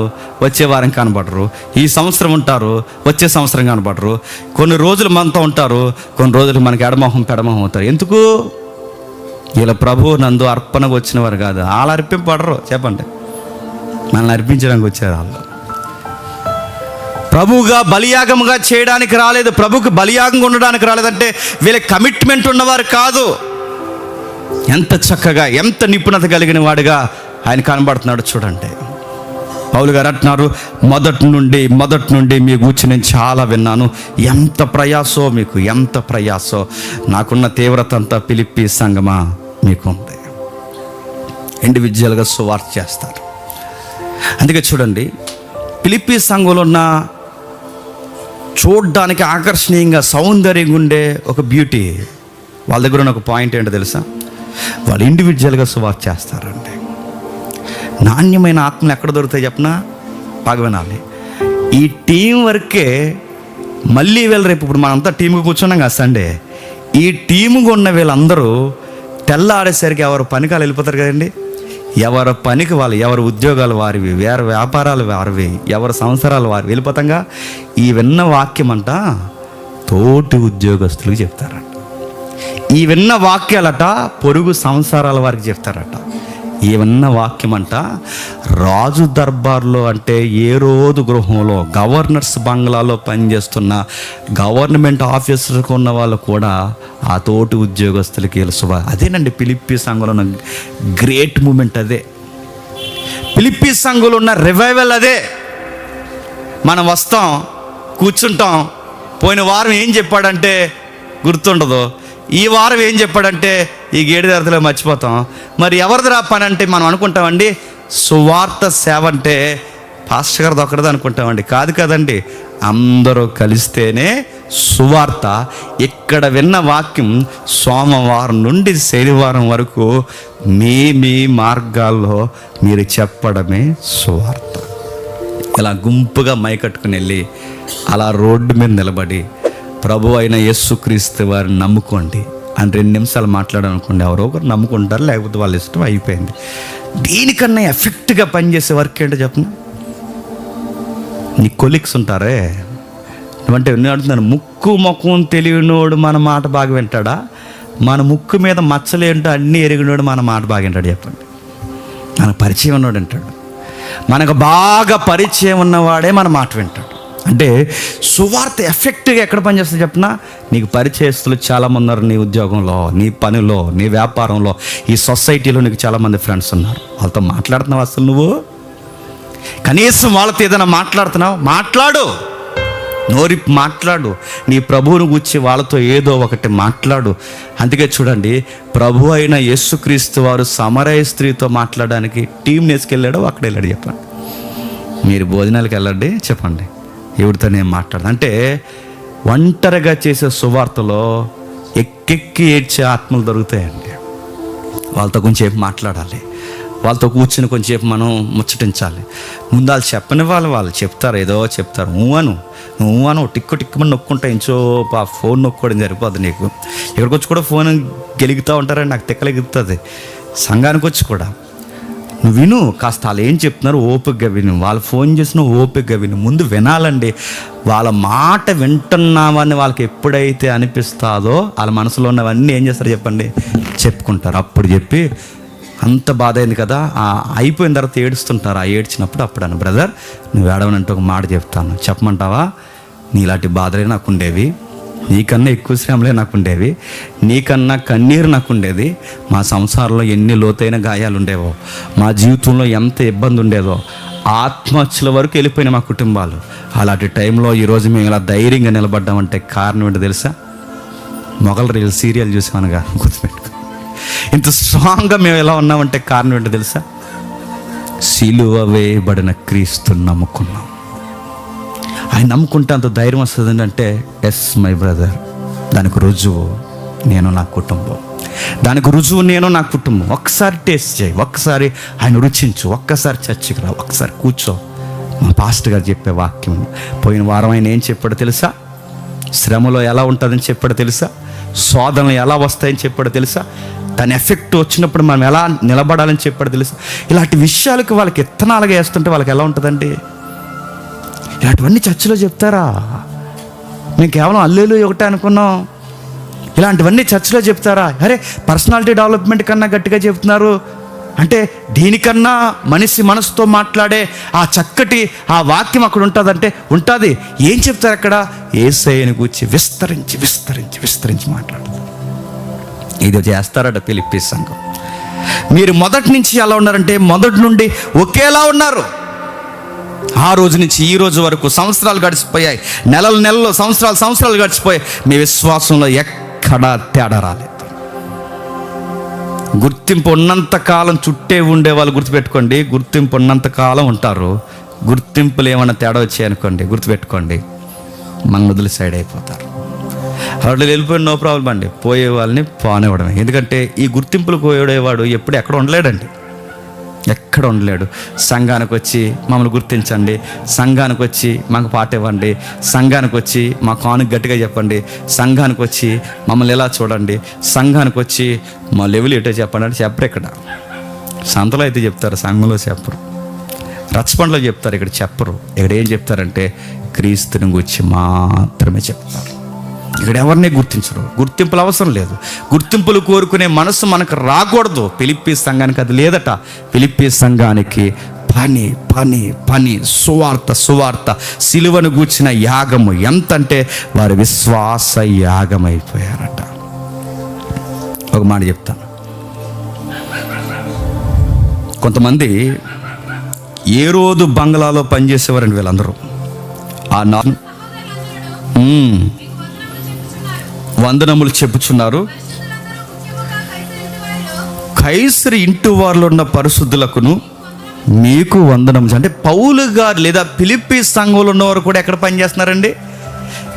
వచ్చే వారం కనబడరు. ఈ సంవత్సరం ఉంటారు, వచ్చే సంవత్సరం కనబడరు. కొన్ని రోజులు మనతో ఉంటారు, కొన్ని రోజులు మనకి ఎడమొహం పెడమొహం అవుతారు. ఎందుకు? ఇలా ప్రభువు నందు అర్పణకు వచ్చిన వారు కాదు. వాళ్ళు అర్పింపడరు. చెప్పండి, మనల్ని అర్పించడానికి వచ్చారు వాళ్ళు. ప్రభువుగా బలియాగముగా చేయడానికి రాలేదు, ప్రభువుకి బలియాగంగా ఉండడానికి రాలేదంటే వీళ్ళ కమిట్మెంట్ ఉన్నవారు కాదు. ఎంత చక్కగా, ఎంత నిపుణత కలిగిన వాడిగా ఆయన కనబడుతున్నాడు చూడండి. పౌలు గారు అంటున్నారు, మొదటి నుండి మీ గురించి నేను చాలా విన్నాను. ఎంత ప్రయాసో మీకు, ఎంత ప్రయాసో. నాకున్న తీవ్రత అంతా ఫిలిప్పీ సంఘమా మీకు ఉంది. ఇండివిజువల్గా సువార్త చేస్తారు. అందుకే చూడండి, ఫిలిప్పీ సంఘంలో ఉన్న చూడ్డానికి ఆకర్షణీయంగా సౌందర్యంగా ఉండే ఒక బ్యూటీ వాళ్ళ దగ్గర ఉన్న ఒక పాయింట్ ఏంటో తెలుసా? వాళ్ళు ఇండివిజువల్గా సువార్త చేస్తారండి. నాణ్యమైన ఆత్మలు ఎక్కడ దొరుకుతాయి చెప్పనా? బాగా వినాలి. ఈ టీం వర్కే మళ్ళీ వీళ్ళు రేపు, ఇప్పుడు మనంతా టీంగా కూర్చున్నాం కదా సండే, ఈ టీముగా ఉన్న వీళ్ళందరూ తెల్లాడేసరికి ఎవరు పనికి వాళ్ళు వెళ్ళిపోతారు కదండి. ఎవరి పనికి వాళ్ళు, ఎవరి ఉద్యోగాలు వారివి, వేరే వ్యాపారాలు వారివి, ఎవరి సంవత్సరాలు వారి వెళ్ళిపోతాంగా. ఈ విన్న వాక్యం అంట తోటి ఉద్యోగస్తులకు చెప్తారట. ఈ విన్న వాక్యాలట పొరుగు సంసారాల వారికి చెప్తారట. ఈ విన్న వాక్యం అంట రాజు దర్బార్లో, అంటే ఏ రోజు గృహంలో గవర్నర్స్ బంగ్లాలో పనిచేస్తున్న గవర్నమెంట్ ఆఫీసర్కి ఉన్న వాళ్ళు కూడా ఆ తోటి ఉద్యోగస్తులకి తెలుసు. అదేనండి ఫిలిప్పీ సంఘంలో ఉన్న గ్రేట్ మూమెంట్. అదే ఫిలిప్పీ సంఘంలో ఉన్న రివైవల్. అదే మనం వస్తాం, కూర్చుంటాం. పోయిన వారం ఏం చెప్పాడంటే గుర్తుండదు, ఈ వారం ఏం చెప్పాడంటే ఈ గేడి తరగతిలో మర్చిపోతాం. మరి ఎవరిదిరా పని అంటే మనం అనుకుంటామండి సువార్త సేవ అంటే పాస్టర్ గారిది ఒక్కరిది అనుకుంటామండి. కాదు కదండి, అందరూ కలిస్తేనే సువార్త. ఇక్కడ విన్న వాక్యం సోమవారం నుండి శనివారం వరకు మీ మార్గాల్లో మీరు చెప్పడమే సువార్త. ఇలా గుంపుగా మైకట్టుకుని వెళ్ళి అలా రోడ్డు మీద నిలబడి ప్రభు అయిన యేసుక్రీస్తు వారిని నమ్ముకోండి అని 2 నిమిషాలు మాట్లాడాలనుకోండి, ఎవరో ఒకరు నమ్ముకుంటారు, లేకపోతే వాళ్ళ ఇష్టం, అయిపోయింది. దీనికన్నా ఎఫెక్ట్గా పనిచేసే వర్క్ ఏంటో చెప్పిన, నీ కొలీగ్స్ ఉంటారే, అంటే నేను అడుగుతున్నాను, ముక్కు ముఖం తెలియనోడు మన మాట బాగా వింటాడా? మన ముక్కు మీద మచ్చలేంటో అన్నీ ఎరిగినోడు మన మాట బాగా వింటాడు చెప్పండి? మనకు పరిచయం ఉన్నోడు వింటాడు. మనకు బాగా పరిచయం ఉన్నవాడే మన మాట వింటాడు. అంటే సువార్త ఎఫెక్ట్గా ఎక్కడ పనిచేస్తుంది చెప్పినా, నీకు పరిచయస్తులు చాలామంది ఉన్నారు. నీ ఉద్యోగంలో, నీ పనిలో, నీ వ్యాపారంలో, ఈ సొసైటీలో నీకు చాలామంది ఫ్రెండ్స్ ఉన్నారు. వాళ్ళతో మాట్లాడుతున్నావు? అసలు నువ్వు కనీసం వాళ్ళతో ఏదైనా మాట్లాడుతున్నావు? మాట్లాడు, నోరి మాట్లాడు. నీ ప్రభువుని గురించి వాళ్ళతో ఏదో ఒకటి మాట్లాడు. అందుకే చూడండి, ప్రభు అయిన యేసుక్రీస్తు వారు సమరయ స్త్రీతో మాట్లాడడానికి టీం నేసుకెళ్ళాడో అక్కడ వెళ్ళాడు చెప్పండి. మీరు భోజనాలకు వెళ్ళండి, చెప్పండి ఎవరితో నేను మాట్లాడదు అంటే. ఒంటరిగా చేసే సువార్తలో ఎక్కెక్కి ఏడ్చే ఆత్మలు దొరుకుతాయండి. వాళ్ళతో కొంచెంసేపు మాట్లాడాలి, వాళ్ళతో కూర్చుని కొంచెంసేపు మనం ముచ్చటించాలి. ముందు వాళ్ళు చెప్పని వాళ్ళు చెప్తారు, ఏదో చెప్తారు. నువ్వు అను టిక్కుమని నొక్కుంటా, ఇంచో ఫోన్ నొక్కోవడం సరిపోద్ది నీకు. ఇక్కడికి వచ్చి కూడా ఫోన్ గెలుగుతూ ఉంటారని నాకు తిక్కలెగుతుంది. సంఘానికి వచ్చి కూడా నువ్వు విను, కాస్త వాళ్ళు ఏం చెప్తున్నారు ఓపికగా విను. వాళ్ళు ఫోన్ చేసిన ఓపికగా విను. ముందు వినాలండి. వాళ్ళ మాట వింటున్నామని వాళ్ళకి ఎప్పుడైతే అనిపిస్తుందో వాళ్ళ మనసులో ఉన్నవన్నీ ఏం చేస్తారు చెప్పండి, చెప్పుకుంటారు. అప్పుడు చెప్పి అంత బాధ అయింది కదా, అయిపోయిన తర్వాత ఏడుస్తుంటారు. ఆ ఏడ్చినప్పుడు అప్పుడు అన్న, బ్రదర్ నువ్వు ఏడవనంటే ఒక మాట చెప్తాను, చెప్పమంటావా? నీలాంటి బాధలే నాకు ఉండేవి, నీకన్నా ఎక్కువ శ్రమలే నాకు ఉండేవి, నీకన్నా కన్నీరు నాకు ఉండేది. మా సంసారంలో ఎన్ని లోతైన గాయాలు ఉండేవో, మా జీవితంలో ఎంత ఇబ్బంది ఉండేదో, ఆత్మహత్యల వరకు వెళ్ళిపోయిన మా కుటుంబాలు. అలాంటి టైంలో ఈరోజు మేము ఇలా ధైర్యంగా నిలబడ్డామంటే కారణం ఏంటో తెలుసా? మొగల్ రీల్ సీరియల్ చూసామనగా గుర్తుపెట్టుకో. ఇంత స్ట్రాంగ్గా మేము ఎలా ఉన్నామంటే కారణం ఏంటో తెలుసా? సిలువ వేయబడిన క్రీస్తుని నమ్ముకున్నాం. ఆయన నమ్ముకుంటే అంత ధైర్యం వస్తుంది అంటే, ఎస్ మై బ్రదర్, దానికి రుజువు నేను నా కుటుంబం, దానికి రుజువు నేను నా కుటుంబం. ఒక్కసారి టేస్ట్ చేయి, ఒక్కసారి ఆయన రుచించు, ఒక్కసారి చర్చికి రా, ఒక్కసారి కూర్చో. మా పాస్టర్ గారు చెప్పే వాక్యం. పోయిన వారం ఆయన ఏం చెప్పాడో తెలుసా? శ్రమలో ఎలా ఉంటుందని చెప్పాడో తెలుసా? శోధనలు ఎలా వస్తాయని చెప్పాడో తెలుసా? దాని ఎఫెక్ట్ వచ్చినప్పుడు మనం ఎలా నిలబడాలని చెప్పాడో తెలుసా? ఇలాంటి విషయాలకు వాళ్ళకి ఇత్తనాలుగా వేస్తుంటే వాళ్ళకి ఎలా ఉంటుందండి? ఇలాంటివన్నీ చర్చిలో చెప్తారా? మేము కేవలం అల్లేలు ఒకటే అనుకున్నాం. ఇలాంటివన్నీ చర్చిలో చెప్తారా? అరే పర్సనాలిటీ డెవలప్మెంట్ కన్నా గట్టిగా చెప్తున్నారు అంటే దీనికన్నా మనిషి మనసుతో మాట్లాడే ఆ చక్కటి ఆ వాక్యం అక్కడ ఉంటుందంటే ఉంటుంది. ఏం చెప్తారు అక్కడ? యేసయ్యను గూర్చి విస్తరించి విస్తరించి విస్తరించి మాట్లాడుతారు. ఇది చేస్తారట ఫిలిప్పీ సంఘం. మీరు మొదటి నుంచి ఎలా ఉన్నారంటే మొదటి నుండి ఒకేలా ఉన్నారు. ఆ రోజు నుంచి ఈ రోజు వరకు సంవత్సరాలు గడిచిపోయాయి, నెలలు సంవత్సరాలు గడిచిపోయాయి. మీ విశ్వాసంలో ఎక్కడా తేడా రాలేదు. గుర్తింపు ఉన్నంత కాలం చుట్టే ఉండే వాళ్ళు గుర్తుపెట్టుకోండి, గుర్తింపు ఉన్నంత కాలం ఉంటారు. గుర్తింపులు ఏమన్నా తేడా వచ్చాయనుకోండి, గుర్తుపెట్టుకోండి, మన వదిలి సైడ్ అయిపోతారు. వాళ్ళు వెళ్ళిపోయిన నో ప్రాబ్లం అండి, పోయే వాళ్ళని పోనివ్వడమే. ఎందుకంటే ఈ గుర్తింపులు పోయేవాడు ఎప్పుడు ఎక్కడ ఉండలేడండి, ఎక్కడ ఉండలేడు. సంఘానికి వచ్చి మమ్మల్ని గుర్తించండి, సంఘానికి వచ్చి మాకు పాట ఇవ్వండి, సంఘానికి వచ్చి మా కానుక గట్టిగా చెప్పండి, సంఘానికి వచ్చి మమ్మల్ని ఎలా చూడండి, సంఘానికి వచ్చి మా లెవెల్ ఏటో చెప్పండి అంటే చెప్పరు. ఇక్కడ సంతలో అయితే చెప్తారు, సంఘంలో చెప్పరు. రచ్చబండలో చెప్తారు, ఇక్కడ చెప్పరు. ఇక్కడ ఏం చెప్తారంటే క్రీస్తుని గురించి మాత్రమే చెప్తారు. ఇక్కడ ఎవరిని గుర్తించరు. గుర్తింపులు అవసరం లేదు. గుర్తింపులు కోరుకునే మనసు మనకు రాకూడదు. ఫిలిప్పీ సంఘానికి అది లేదట. ఫిలిప్పీ సంఘానికి పని పని పని, సువార్త, సిలువను గూర్చిన యాగము. ఎంతంటే వారి విశ్వాస యాగమైపోయారట. ఒక మాట చెప్తాను, కొంతమంది ఏ రోజు బంగ్లాలో పనిచేసేవారండి వీళ్ళందరూ. ఆ వందనములు చెప్పుచున్నారు. కైసరు ఇంటి వారిలో ఉన్న పరిశుద్ధులకును మీకు వందనములు. అంటే పౌలు గారు లేదా ఫిలిప్పీ సంఘంలో ఉన్నవారు కూడా ఎక్కడ పనిచేస్తున్నారండి?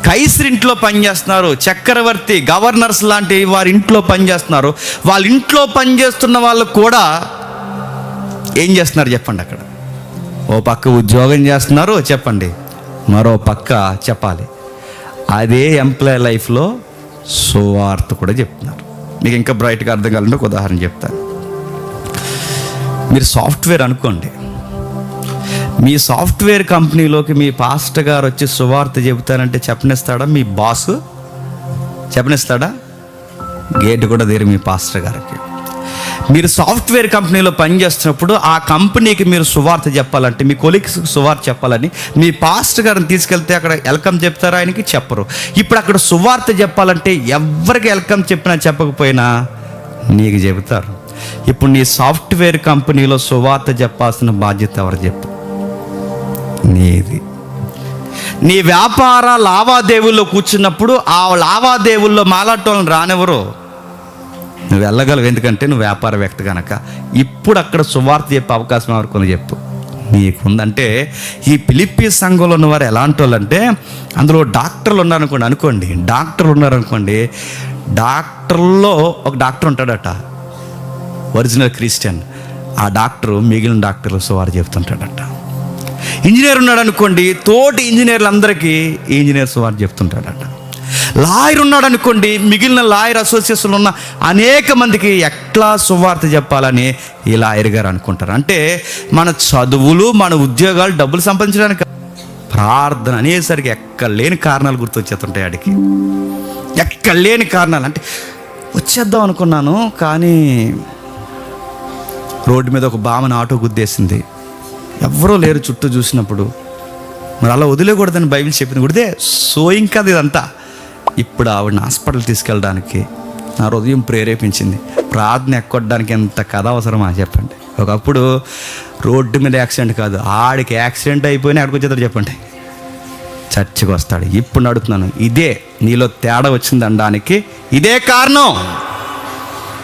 కైసరు ఇంట్లో పనిచేస్తున్నారు. చక్రవర్తి, గవర్నర్స్ లాంటి వారి ఇంట్లో పనిచేస్తున్నారు. వాళ్ళ ఇంట్లో పనిచేస్తున్న వాళ్ళు కూడా ఏం చేస్తున్నారు చెప్పండి? అక్కడ ఓ పక్క ఉద్యోగం చేస్తున్నారు చెప్పండి, మరో పక్క చెప్పాలి అదే ఎంప్లాయ్ లైఫ్లో సువార్త కూడా చెప్తున్నారు. మీకు ఇంకా బ్రైట్గా అర్థం కావాలంటే ఒక ఉదాహరణ చెప్తాను. మీరు సాఫ్ట్వేర్ అనుకోండి, మీ సాఫ్ట్వేర్ కంపెనీలోకి మీ పాస్టర్ గారు వచ్చి సువార్త చెబుతారంటే చెప్పనిస్తాడా? మీ బాస్ చెప్పనిస్తాడా? గేట్ కూడా తీరు మీ పాస్టర్ గారికి. మీరు సాఫ్ట్వేర్ కంపెనీలో పనిచేస్తున్నప్పుడు ఆ కంపెనీకి మీరు సువార్త చెప్పాలంటే, మీ కొలీగ్స్కి సువార్త చెప్పాలని మీ పాస్టర్ గారిని తీసుకెళ్తే అక్కడ వెల్కమ్ చెప్తారా? ఆయనకి చెప్పరు. ఇప్పుడు అక్కడ సువార్త చెప్పాలంటే ఎవరికి వెల్కమ్ చెప్పినా చెప్పకపోయినా నీకు చెబుతారు. ఇప్పుడు నీ సాఫ్ట్వేర్ కంపెనీలో సువార్త చెప్పాల్సిన బాధ్యత ఎవరు చెప్పు? నీది. నీ వ్యాపార లావాదేవీల్లో కూర్చున్నప్పుడు ఆ లావాదేవీల్లో మాలాటోళ్ళని రానివ్వరు. నువ్వు వెళ్ళగలవు, ఎందుకంటే నువ్వు వ్యాపారవేత్త కనుక. ఇప్పుడు అక్కడ సువార్త చెప్పే అవకాశం ఎవరికి చెప్పు? నీకుందంటే. ఈ ఫిలిప్పీ సంఘంలో ఉన్నవారు ఎలాంటి వాళ్ళు అంటే, అందులో డాక్టర్లు ఉన్నారనుకోండి, డాక్టర్లో ఒక డాక్టర్ ఉంటాడట, ఒరిజినల్ క్రిస్టియన్. ఆ డాక్టరు మిగిలిన డాక్టర్లు సువార్త చెప్తుంటాడట. ఇంజనీర్ ఉన్నాడు అనుకోండి, తోటి ఇంజనీర్లందరికీ ఇంజనీర్ సువార్త చెప్తుంటాడట. లాయర్ ఉన్నాడు అనుకోండి, మిగిలిన లాయర్ అసోసియేషన్లో ఉన్న అనేక మందికి ఎట్లా సువార్త చెప్పాలని ఈ లాయర్ గారు అనుకుంటారు. అంటే మన చదువులు, మన ఉద్యోగాలు, డబ్బులు సంపాదించడానికి ప్రార్థన అనేసరికి ఎక్కడ లేని కారణాలు గుర్తొచ్చేస్తుంటాయి. ఆడికి ఎక్కడ లేని కారణాలు. అంటే వచ్చేద్దాం అనుకున్నాను, కానీ రోడ్డు మీద ఒక బామని ఆటో గుద్దేసింది, ఎవరూ లేరు చుట్టూ చూసినప్పుడు. మరి అలా వదిలేకూడదని బైబిల్ చెప్పింది కూడా సోయింగ్ కాదు ఇదంతా. ఇప్పుడు ఆవిడని హాస్పిటల్ తీసుకెళ్ళడానికి నా హృదయం ప్రేరేపించింది. ప్రార్థన ఎక్కొట్టడానికి ఎంత కథ అవసరమా చెప్పండి? ఒకప్పుడు రోడ్డు మీద యాక్సిడెంట్ కాదు, ఆడికి యాక్సిడెంట్ అయిపోయినా ఆడికి వచ్చేది చెప్పండి, చర్చికి వస్తాడు. ఇప్పుడు అడుగుతున్నాను, ఇదే నీలో తేడా వచ్చింది అనడానికి ఇదే కారణం.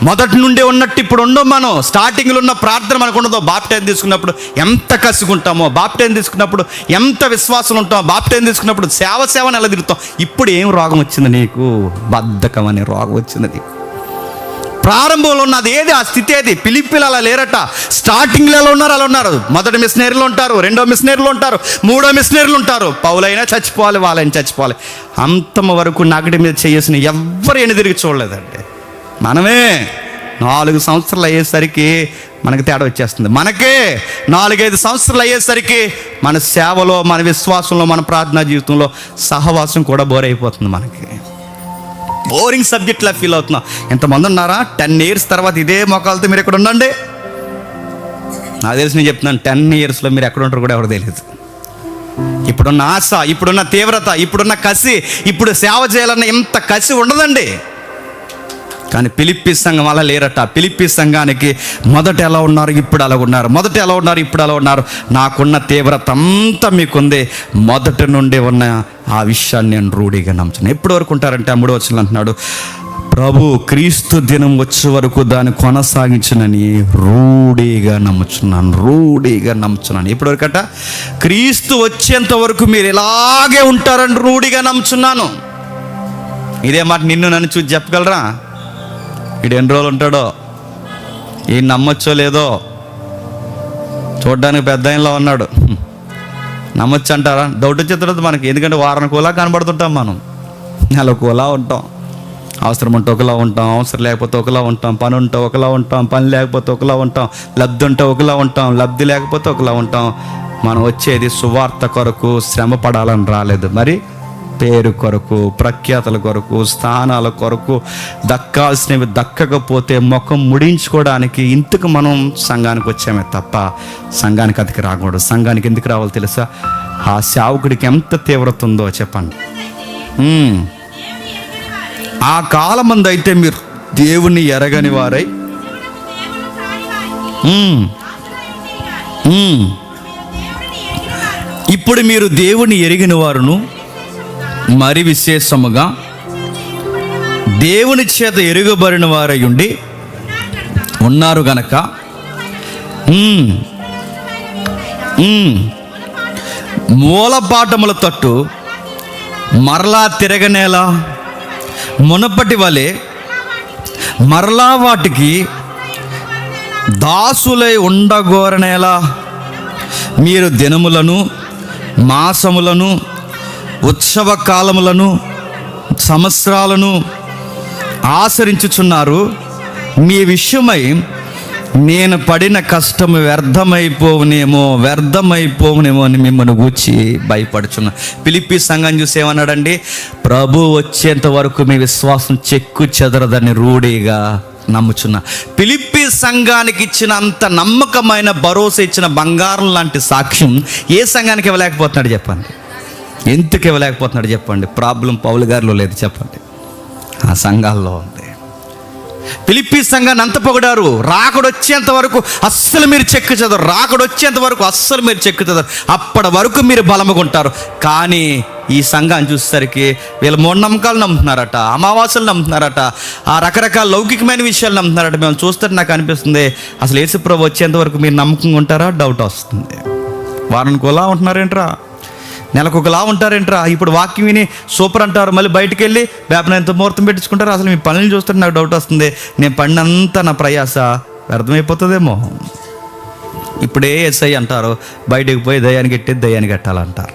మొదటి నుండే ఉన్నట్టు ఇప్పుడు ఉండవు. మనం స్టార్టింగ్లో ఉన్న ప్రార్థన మనకు ఉండదు. బాప్టైజం తీసుకున్నప్పుడు ఎంత కసుకుంటామో, బాప్టైజం తీసుకున్నప్పుడు ఎంత విశ్వాసం ఉంటామో, బాప్టైజం తీసుకున్నప్పుడు సేవని ఎలా తిరుగుతాం. ఇప్పుడు ఏం రోగం వచ్చింది నీకు? బద్ధకం అనే రోగం వచ్చింది నీకు. ప్రారంభంలో ఉన్నది ఏది? ఆ స్థితి ఏది? ఫిలిప్పీలు అలా లేరట. స్టార్టింగ్లో ఎలా ఉన్నారు అలా ఉన్నారు. మొదటి మిషనరీలు ఉంటారు, రెండో మిషనరీలు ఉంటారు, మూడో మిషనరీలు ఉంటారు. పౌలైనా చచ్చిపోవాలి, వాళ్ళైనా చచ్చిపోవాలి. అంతమ వరకు నగడి మీద చేసిన ఎవ్వరు ఎన్ని తిరిగి చూడలేదండి. మనమే 4 సంవత్సరాలు అయ్యేసరికి మనకి తేడా వచ్చేస్తుంది. మనకే 4-5 సంవత్సరాలు అయ్యేసరికి మన సేవలో, మన విశ్వాసంలో, మన ప్రార్థనా జీవితంలో సహవాసం కూడా బోర్ అయిపోతుంది. మనకి బోరింగ్ సబ్జెక్ట్లా ఫీల్ అవుతున్నాం. ఎంతమంది ఉన్నారా 10 years తర్వాత ఇదే మొక్కలతో మీరు ఇక్కడ ఉండండి, నాకు తెలిసి నేను చెప్తున్నాను, 10 yearsలో మీరు ఎక్కడ ఉంటారో కూడా ఎవరు తెలియదు. ఇప్పుడున్న ఆశ, ఇప్పుడున్న తీవ్రత, ఇప్పుడున్న కసి, ఇప్పుడు సేవ చేయాలన్న ఇంత కసి ఉండదండి. కానీ ఫిలిప్పీ సంఘం అలా లేరట. ఫిలిప్పీ సంఘానికి మొదట ఎలా ఉన్నారు, ఇప్పుడు అలా ఉన్నారు, మొదట ఎలా ఉన్నారు, ఇప్పుడు అలా ఉన్నారు. నాకున్న తీవ్రత అంతా మీకుంది, మొదటి నుండి ఉన్న ఆ విషయాన్ని నేను రూఢిగా నమ్ముతున్నాను. ఎప్పటి వరకు ఉంటారంటే 3వ వచనంలో అంటున్నాడు, ప్రభు క్రీస్తు దినం వచ్చే వరకు దాన్ని కొనసాగించునని రూఢిగా నమ్ముచున్నాను, రూఢిగా నమ్ముచున్నాను. ఇప్పటివరకట క్రీస్తు వచ్చేంత వరకు మీరు ఇలాగే ఉంటారని రూఢిగా నమ్ముచున్నాను. ఇదే మాట నిన్ను నన్ను చూసి చెప్పగలరా? వీడు ఎన్ని రోజులు ఉంటాడో, ఈ నమ్మొచ్చో లేదో. చూడ్డానికి పెద్ద ఆయనలో ఉన్నాడు, నమ్మొచ్చు అంటారా? డౌట్ వచ్చే తర్వాత మనకి, ఎందుకంటే వారానికి ఒకలా కనబడుతుంటాం, మనం నెలకు ఒకలా ఉంటాం. అవసరం ఉంటే ఒకలా ఉంటాం, అవసరం లేకపోతే ఒకలా ఉంటాం, పని ఉంటే ఒకలా ఉంటాం, పని లేకపోతే ఒకలా ఉంటాం, లబ్ధి ఉంటే ఒకలా ఉంటాం, లబ్ధి లేకపోతే ఒకలా ఉంటాం. మనం వచ్చేది సువార్త కొరకు శ్రమ పడాలని రాలేదు, మరి పేరు కొరకు, ప్రఖ్యాతల కొరకు, స్థానాల కొరకు, దక్కాల్సినవి దక్కకపోతే ముఖం ముడించుకోవడానికి ఇంతకు మనం సంఘానికి వచ్చామే తప్ప సంఘానికి అతికి రాకూడదు. సంఘానికి ఎందుకు రావాలో తెలుసా? ఆ సేవకుడికి ఎంత తీవ్రత ఉందో చెప్పండి. ఆ కాలమందు అయితే మీరు దేవుణ్ణి ఎరగని వారై, ఇప్పుడు మీరు దేవుని ఎరిగిన వారును, మరి విశేషముగా దేవుని చేత ఎరుగబడిన వారై ఉండి ఉన్నారు గనక మూలపాఠముల తట్టు మరలా తిరగనేలా, మునపటి వలె మరలా వాటికి దాసులై ఉండగోరనేలా మీరు దినములను, మాసములను, ఉత్సవ కాలములను, సంవత్సరాలను ఆచరించుచున్నారు. మీ విషయమై నేను పడిన కష్టము వ్యర్థమైపోవునేమో అని మిమ్మల్ని గూర్చి భయపడుచున్నా. ఫిలిప్పీ సంఘం చూసి ఏమన్నాడండి? ప్రభు వచ్చేంత వరకు మీ విశ్వాసం చెక్కు చెదరదని రూఢిగా నమ్ముచున్నా. ఫిలిప్పీ సంఘానికి ఇచ్చిన అంత నమ్మకమైన భరోసా ఇచ్చిన బంగారం లాంటి సాక్ష్యం ఏ సంఘానికి ఇవ్వలేకపోతున్నాడు చెప్పండి? ఎందుకు ఇవ్వలేకపోతున్నాడు చెప్పండి? ప్రాబ్లం పౌలు గారిలో లేదు చెప్పండి, ఆ సంఘాల్లో ఉంది. ఫిలిప్పీ సంఘాన్ని అంత పొగిడారు, రాకడొచ్చేంత వరకు అస్సలు మీరు చెక్కు చెదరు, రాకడొచ్చేంత వరకు అస్సలు మీరు చెక్కు చెదరు, అప్పటి వరకు మీరు బలముగా ఉంటారు. కానీ ఈ సంఘాన్ని చూసేసరికి వీళ్ళు మూఢనమ్మకాలు నమ్ముతున్నారట, అమావాస్యలు నమ్ముతున్నారట, ఆ రకరకాల లౌకికమైన విషయాలు నమ్ముతున్నారట. మేము చూస్తే నాకు అనిపిస్తుంది, అసలు యేసుప్రభు వచ్చేంత వరకు మీరు నమ్మకంగా ఉంటారా? డౌట్ వస్తుంది. వారానికి ఒకలా ఉంటున్నారేంట్రా, నెలకు ఒకలా ఉంటారేంట్రా? ఇప్పుడు వాక్యం విని సూపర్ అంటారు, మళ్ళీ బయటికి వెళ్ళి వేపనంత ముహూర్తం పెట్టించుకుంటారు. అసలు మీ పనులు చూస్తే నాకు డౌట్ వస్తుంది, నేను పడినంత నా ప్రయాస వ్యర్థమైపోతుందేమో. ఇప్పుడే ఎస్ఐ అంటారు, బయటికి పోయి దయ్యాన్ని కట్టేది దయ్యాన్ని కట్టాలంటారు.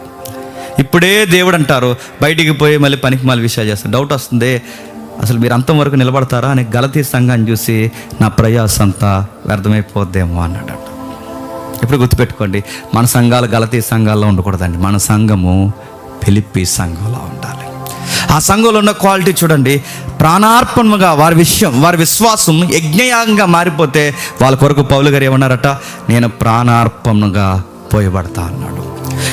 ఇప్పుడే దేవుడు అంటారు, బయటికి పోయి మళ్ళీ పనికి మళ్ళీ విషయాలు చేస్తారు. డౌట్ వస్తుంది, అసలు మీరు అంతం వరకు నిలబడతారా అని. గలతీ సంఘాన్ని చూసి నా ప్రయాస అంతా వ్యర్థమైపోద్దేమో అన్నాడు. ఇప్పుడు గుర్తుపెట్టుకోండి, మన సంఘాలు గలతీ సంఘాల్లో ఉండకూడదండి, మన సంఘము ఫిలిప్పీ సంఘంలో ఉండాలి. ఆ సంఘంలో ఉన్న క్వాలిటీ చూడండి, ప్రాణార్పణముగా వారి విశ్వాసం యజ్ఞయాగంగా మారిపోతే వాళ్ళ కొరకు పౌలు గారు ఏమన్నారట? నేను ప్రాణార్పణగా పోయబడతా అన్నాడు.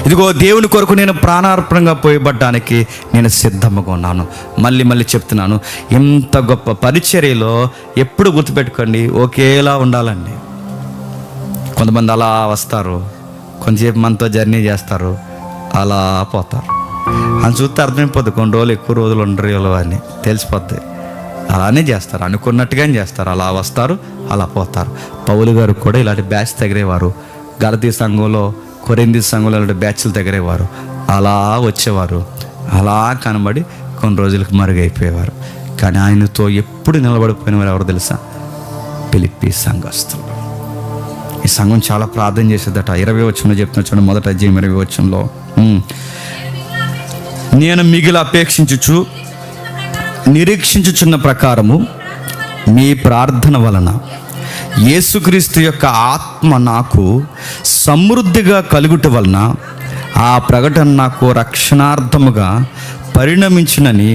ఇదిగో దేవుని కొరకు నేను ప్రాణార్పణంగా పోయబడ్డానికి నేను సిద్ధంగా ఉన్నాను. మళ్ళీ చెప్తున్నాను, ఇంత గొప్ప పరిచర్యలో ఎప్పుడు గుర్తుపెట్టుకోండి, ఒకేలా ఉండాలండి. కొంతమంది అలా వస్తారు, కొంచెంసేపు మనతో జర్నీ చేస్తారు, అలా పోతారు. అని చూస్తే అర్థమైపోద్ది, కొన్ని రోజులు ఎక్కువ రోజులు ఉండరు అని తెలిసిపోద్ది. అలానే చేస్తారు, అనుకున్నట్టుగానే చేస్తారు, అలా వస్తారు అలా పోతారు. పౌలు గారు కూడా ఇలాంటి బ్యాచ్ తగిలేవారు. గలతీ సంఘంలో, కొరింథీ సంఘంలో ఇలాంటి బ్యాచ్లు తగిలేవారు. అలా వచ్చేవారు, అలా కనబడి కొన్ని రోజులకు మరుగైపోయేవారు. కానీ ఆయనతో ఎప్పుడు నిలబడిపోయిన వారు ఎవరు తెలుసా? ఫిలిప్పీ సంఘస్థులు. ఈ సంఘం చాలా ప్రార్థన చేసేదట. 20వ వచనంలో చెప్తున్నా చూడండి, మొదటి అధ్యాయం 20వ వచనంలో, నేను మిగిలి అపేక్షించుచు నిరీక్షించుచున్న ప్రకారము మీ ప్రార్థన వలన యేసుక్రీస్తు యొక్క ఆత్మ నాకు సమృద్ధిగా కలుగుట వలన ఆ ప్రకటన నాకు రక్షణార్థముగా పరిణమించునని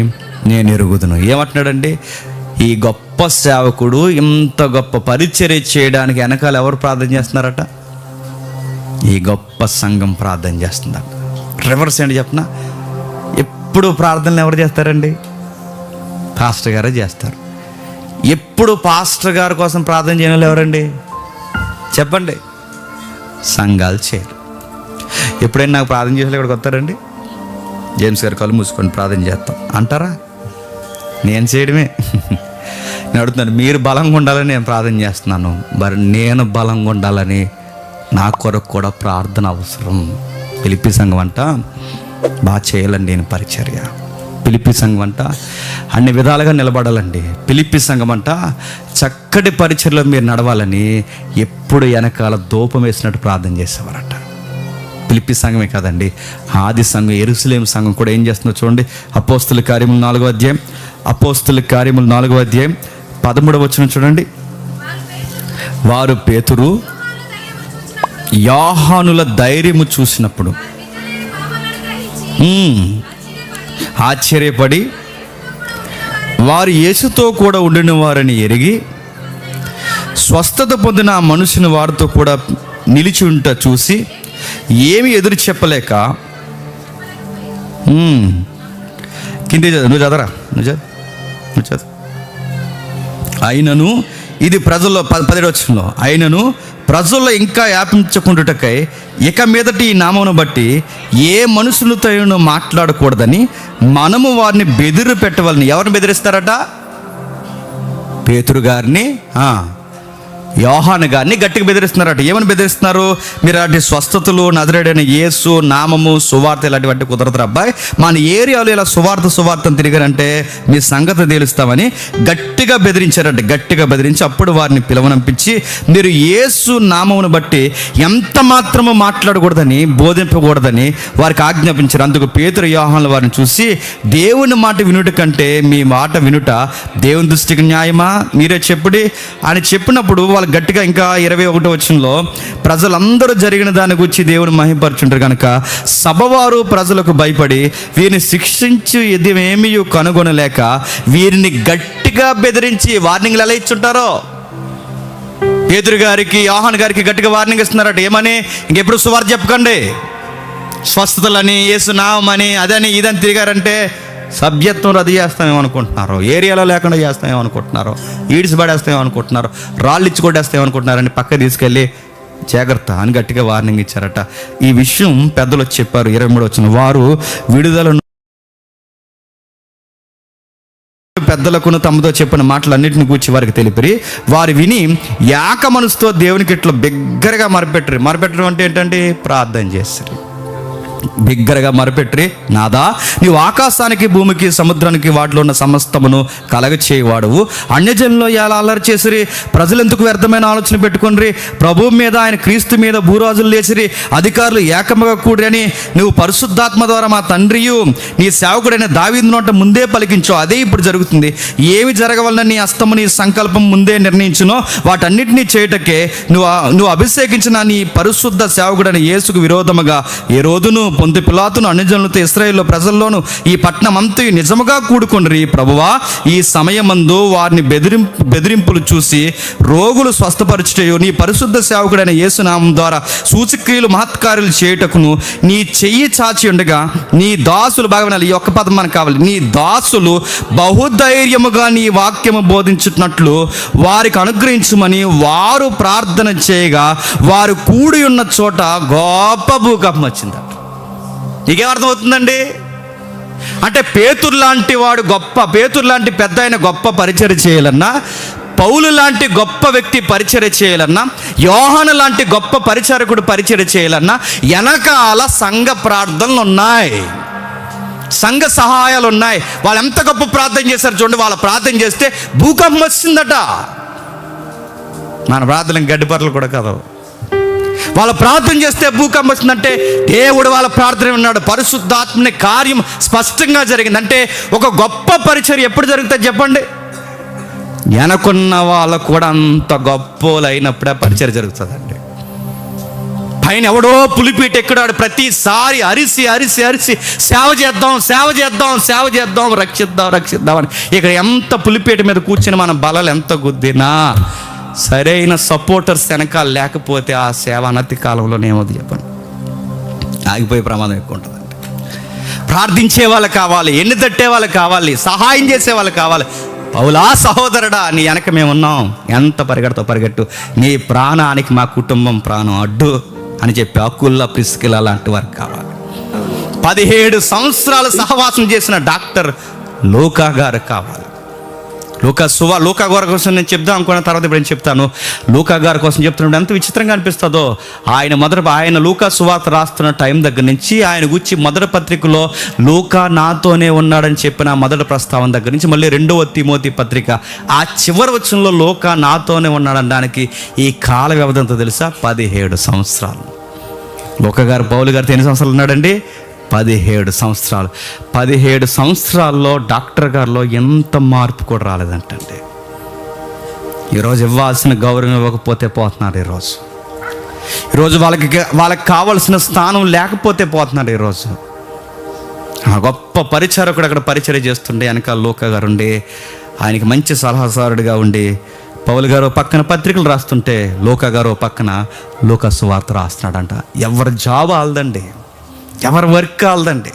నేను ఎరుగుదును. ఏమంటున్నాడండి? ఈ గొప్ప సేవకుడు ఇంత గొప్ప పరిచర్య చేయడానికి వెనకాల ఎవరు ప్రార్థన చేస్తున్నారట? ఈ గొప్ప సంఘం ప్రార్థన చేస్తుందంట. రివర్స్ ఏంటి చెప్పనా, ఎప్పుడు ప్రార్థనలు ఎవరు చేస్తారండి? పాస్టర్ గారే చేస్తారు. ఎప్పుడు పాస్టర్ గారి కోసం ప్రార్థన చేయని వాళ్ళు ఎవరండి చెప్పండి? సంఘాలు చేయరు. ఎప్పుడైనా నాకు ప్రార్థన చేసే ఇక్కడికి వస్తారండి? జేమ్స్ గారు కళ్ళు మూసుకొని ప్రార్థన చేస్తాం అంటారా? నేను చేయడమే. నేను అడుగుతున్నాను, మీరు బలంగా ఉండాలని నేను ప్రార్థన చేస్తున్నాను, మరి నేను బలంగా ఉండాలని నా కొరకు కూడా ప్రార్థన అవసరం. ఫిలిప్పీ సంఘం అంట బాగా చేయాలండి నేను పరిచర్య. ఫిలిప్పీ సంఘం అంట అన్ని విధాలుగా నిలబడాలండి. ఫిలిప్పీ సంఘం అంట చక్కటి పరిచర్యలో మీరు నడవాలని ఎప్పుడు వెనకాల ధూపం వేసినట్టు ప్రార్థన చేసేవారట. ఫిలిప్పీ సంఘమే కాదండి, ఆది సంఘం యెరూషలేము సంఘం కూడా ఏం చేస్తుందో చూడండి. అపోస్తుల కార్యములు 4వ అధ్యాయం, అపోస్తుల కార్యములు 4వ అధ్యాయం 13వ వచనం చూడండి. వారు పేతురు యోహానుల ధైర్యము చూసినప్పుడు ఆశ్చర్యపడి వారు యేసుతో కూడా ఉండిన వారని ఎరిగి స్వస్థత పొందిన ఆ మనుషుని వారితో కూడా నిలిచి ఉంట చూసి ఏమి ఎదురు చెప్పలేక కింది నువ్వు చదవరా, నువ్వు చదువు. అయినను ఇది ప్రజల్లో 17వ వచనంలో, అయినను ప్రజల్లో ఇంకా వ్యాపించకుండుటకై ఇక మీదటి ఈ నామమును బట్టి ఏ మనుషులతో మాట్లాడకూడదని మనము వారిని బెదిరి పెట్టవాలని. ఎవరిని బెదిరిస్తారట? పేతురు గారిని, యోహాను గారిని గట్టిగా బెదిరిస్తున్నారట. ఏమని బెదిరిస్తున్నారు? మీరు అలాంటి స్వస్థతలు, నజరేయుడైన యేసు నామము, సువార్త ఇలాంటివంటి కుదరదు అబ్బాయి, మన ఏరియాలో ఇలా సువార్తను తిరిగారంటే మీ సంగతి తెలుస్తామని గట్టిగా బెదిరించారట. గట్టిగా బెదిరించి అప్పుడు వారిని పిలవనంపించి మీరు యేసు నామమును బట్టి ఎంత మాత్రము మాట్లాడకూడదని, బోధింపకూడదని వారికి ఆజ్ఞాపించారు. అందుకు పేతురు యోహానులు వారిని చూసి, దేవుని మాట వినుట కంటే మీ మాట వినుట దేవుని దృష్టికి న్యాయమా? మీరే చెప్పుడి అని చెప్పినప్పుడు వాళ్ళు గట్టిగా ఇంకా 21వ వచనంలో, ప్రజలందరూ జరిగిన దాని గురించి దేవుని మహిమపరచుంటారు కనుక సభవారు ప్రజలకు భయపడి వీరిని శిక్షించి ఏమీ కనుగొనలేక వీరిని గట్టిగా బెదిరించి వార్నింగ్లు ఎలా ఇచ్చుంటారో. పేతురు గారికి, యోహాను గారికి గట్టిగా వార్నింగ్ ఇస్తున్నారట. ఏమని? ఇంకెప్పుడు సువార్త చెప్పకండి, స్వస్థతలని, యేసు నామని, అదని ఇదని తిరిగారంటే సభ్యత్వం రద్దు చేస్తామేమనుకుంటున్నారు, ఏరియాలో లేకుండా చేస్తామేమనుకుంటున్నారు, ఈడ్స్ పడేస్తామేమనుకుంటున్నారు, రాళ్ళు ఇచ్చి కొట్టేస్తామేమనుకుంటున్నారని పక్క తీసుకెళ్ళి జాగ్రత్త అని గట్టిగా వార్నింగ్ ఇచ్చారట. ఈ విషయం పెద్దలు వచ్చి చెప్పారు. 23వ వచనం, వారు విడుదలను పెద్దలకును తమతో చెప్పిన మాటలన్నింటిని గూర్చి వారికి తెలిపిరి. వారు విని ఏక మనసుతో దేవునికి ఇట్లా బిగ్గరగా మొరపెట్టడం అంటే ఏంటంటే ప్రార్థన చేస్తారు. బిగ్గరగా మొరపెట్టి, నాదా నీవు ఆకాశానికి, భూమికి, సముద్రానికి, వాటిలో ఉన్న సమస్తమును కలగ చేయవాడువు. అన్యజనుల్లో ఎలా అల్లరి చేసిరి, ప్రజలు ఎందుకు వ్యర్థమైన ఆలోచన పెట్టుకుని ప్రభువు మీద, ఆయన క్రీస్తు మీద భూరాజులు లేచిరి, అధికారులు ఏకముగా కూడిరని నువ్వు పరిశుద్ధాత్మ ద్వారా మా తండ్రియు నీ సేవకుడైన దావీదు నోట ముందే పలికించు. అదే ఇప్పుడు జరుగుతుంది. ఏమి జరగవలన నీ హస్తము, నీ సంకల్పం ముందే నిర్ణయించునో వాటన్నిటినీ చేయుటకే నువ్వు అభిషేకించిన నీ పరిశుద్ధ సేవకుడైన యేసుకు విరోధముగా ఏ రోజును పొంతి పిలాతును అన్యజనులతో ఇశ్రాయేలు ప్రజల్లోను ఈ పట్టణం అంతా నిజముగా కూడుకొండ్రి. ప్రభువా, ఈ సమయమందు వారిని బెదిరింపులు చూసి రోగులు స్వస్థపరచుటయు నీ పరిశుద్ధ సేవకుడైన యేసు నామం ద్వారా సూచక్రియలు మహత్కార్యాలు చేయుటకును నీ చెయ్యి చాచి ఉండగా నీ దాసులు, బాగా వినాలి, ఈ ఒక్క పదం మనకు కావాలి, నీ దాసులు బహుధైర్యముగా నీ వాక్యము బోధించున్నట్లు వారికి అనుగ్రహించమని వారు ప్రార్థన చేయగా వారు కూడి ఉన్న చోట గొప్ప భూకంపం వచ్చింది. నీకేమర్థమవుతుందండి? అంటే పేతురు లాంటి వాడు పేతురు లాంటి పెద్ద ఆయన గొప్ప పరిచర్య చేయాలన్నా, పౌలు లాంటి గొప్ప వ్యక్తి పరిచర్య చేయాలన్నా, యోహాను లాంటి గొప్ప పరిచారకుడు పరిచర్య చేయాలన్నా వెనకాల సంఘ ప్రార్థనలు ఉన్నాయి, సంఘ సహాయాలు ఉన్నాయి. వాళ్ళు ఎంత గొప్ప ప్రార్థన చేశారు చూడండి. వాళ్ళ ప్రార్థన చేస్తే భూకంపం వచ్చిందట. మన ప్రార్థన గడ్డిపర్లు కూడా కదా. వాళ్ళ ప్రార్థన చేస్తే భూకంపం వస్తుందంటే దేవుడు వాళ్ళ ప్రార్థన ఉన్నాడు. పరిశుద్ధాత్మని కార్యం స్పష్టంగా జరిగింది. అంటే ఒక గొప్ప పరిచర్య ఎప్పుడు జరుగుతుంది చెప్పండి? వెనకున్న వాళ్ళకు కూడా అంత గొప్పలు అయినప్పుడే పరిచర్య జరుగుతుందండి. పైన ఎవడో పులిపీట ఎక్కడాడు ప్రతిసారి అరిసి అరిసి అరిసి సేవ చేద్దాం రక్షిద్దాం అని ఇక్కడ ఎంత పులిపీట మీద కూర్చుని మన బలాలు ఎంత గుద్దినా సరైన సపోర్టర్స్ వెనకాల లేకపోతే ఆ సేవ అనతి కాలంలోనే ఏమవుతుంది చెప్పండి, ఆగిపోయే ప్రమాదం ఎక్కువ ఉంటుందండి. ప్రార్థించే వాళ్ళు కావాలి, ఎన్ని తట్టే వాళ్ళు కావాలి, సహాయం చేసే వాళ్ళు కావాలి. పౌలా సహోదరుడా, నీ వెనక మేము ఉన్నాం, ఎంత పరిగెడతావు పరిగెట్టు, నీ ప్రాణానికి మా కుటుంబం ప్రాణం అడ్డు అని చెప్పి అకుల్లా ప్రిస్కిల్లా లాంటి వారికి కావాలి. 17 సంవత్సరాలు సహవాసం చేసిన డాక్టర్ లూకా గారు కావాలి. లూకా గారి కోసం నేను చెప్దాం అనుకున్న తర్వాత ఇప్పుడు నేను చెప్తాను. లూకా గారి కోసం చెప్తున్నప్పుడు ఎంత విచిత్రంగా అనిపిస్తుందో, ఆయన లూకా సువార్త రాస్తున్న టైం దగ్గర నుంచి ఆయన గురించి మొదటి పత్రికలో లూకా నాతోనే ఉన్నాడని చెప్పిన మొదటి ప్రస్తావన దగ్గర నుంచి మళ్ళీ 2వ తిమోతి పత్రిక ఆ చివరి వచనంలో లూకా నాతోనే ఉన్నాడనడానికి ఈ కాల వ్యవధి ఎంతో తెలుసా? 17 సంవత్సరాలు. లూకా గారు పౌలు గారితో ఎన్ని సంవత్సరాలు ఉన్నాడండి? 17 సంవత్సరాలు. 17 సంవత్సరాల్లో డాక్టర్ గారిలో ఎంత మార్పు కూడా రాలేదంటండి. ఈరోజు ఇవ్వాల్సిన గౌరవం ఇవ్వకపోతే పోతున్నారు. ఈరోజు వాళ్ళకి కావాల్సిన స్థానం లేకపోతే పోతున్నారు. ఈరోజు ఆ గొప్ప పరిచారకుడు అక్కడ పరిచర్య చేస్తుండే వెనకాల లూకా గారు ఉండి ఆయనకి మంచి సలహాదారుడిగా ఉండి, పౌలు గారు పక్కన పత్రికలు రాస్తుంటే లూకా గారు పక్కన లూకా సువార్త రాస్తున్నాడంట. ఎవరి జాబ్ ఆల్దండి, ఎవరి వర్క్ కాలదండి.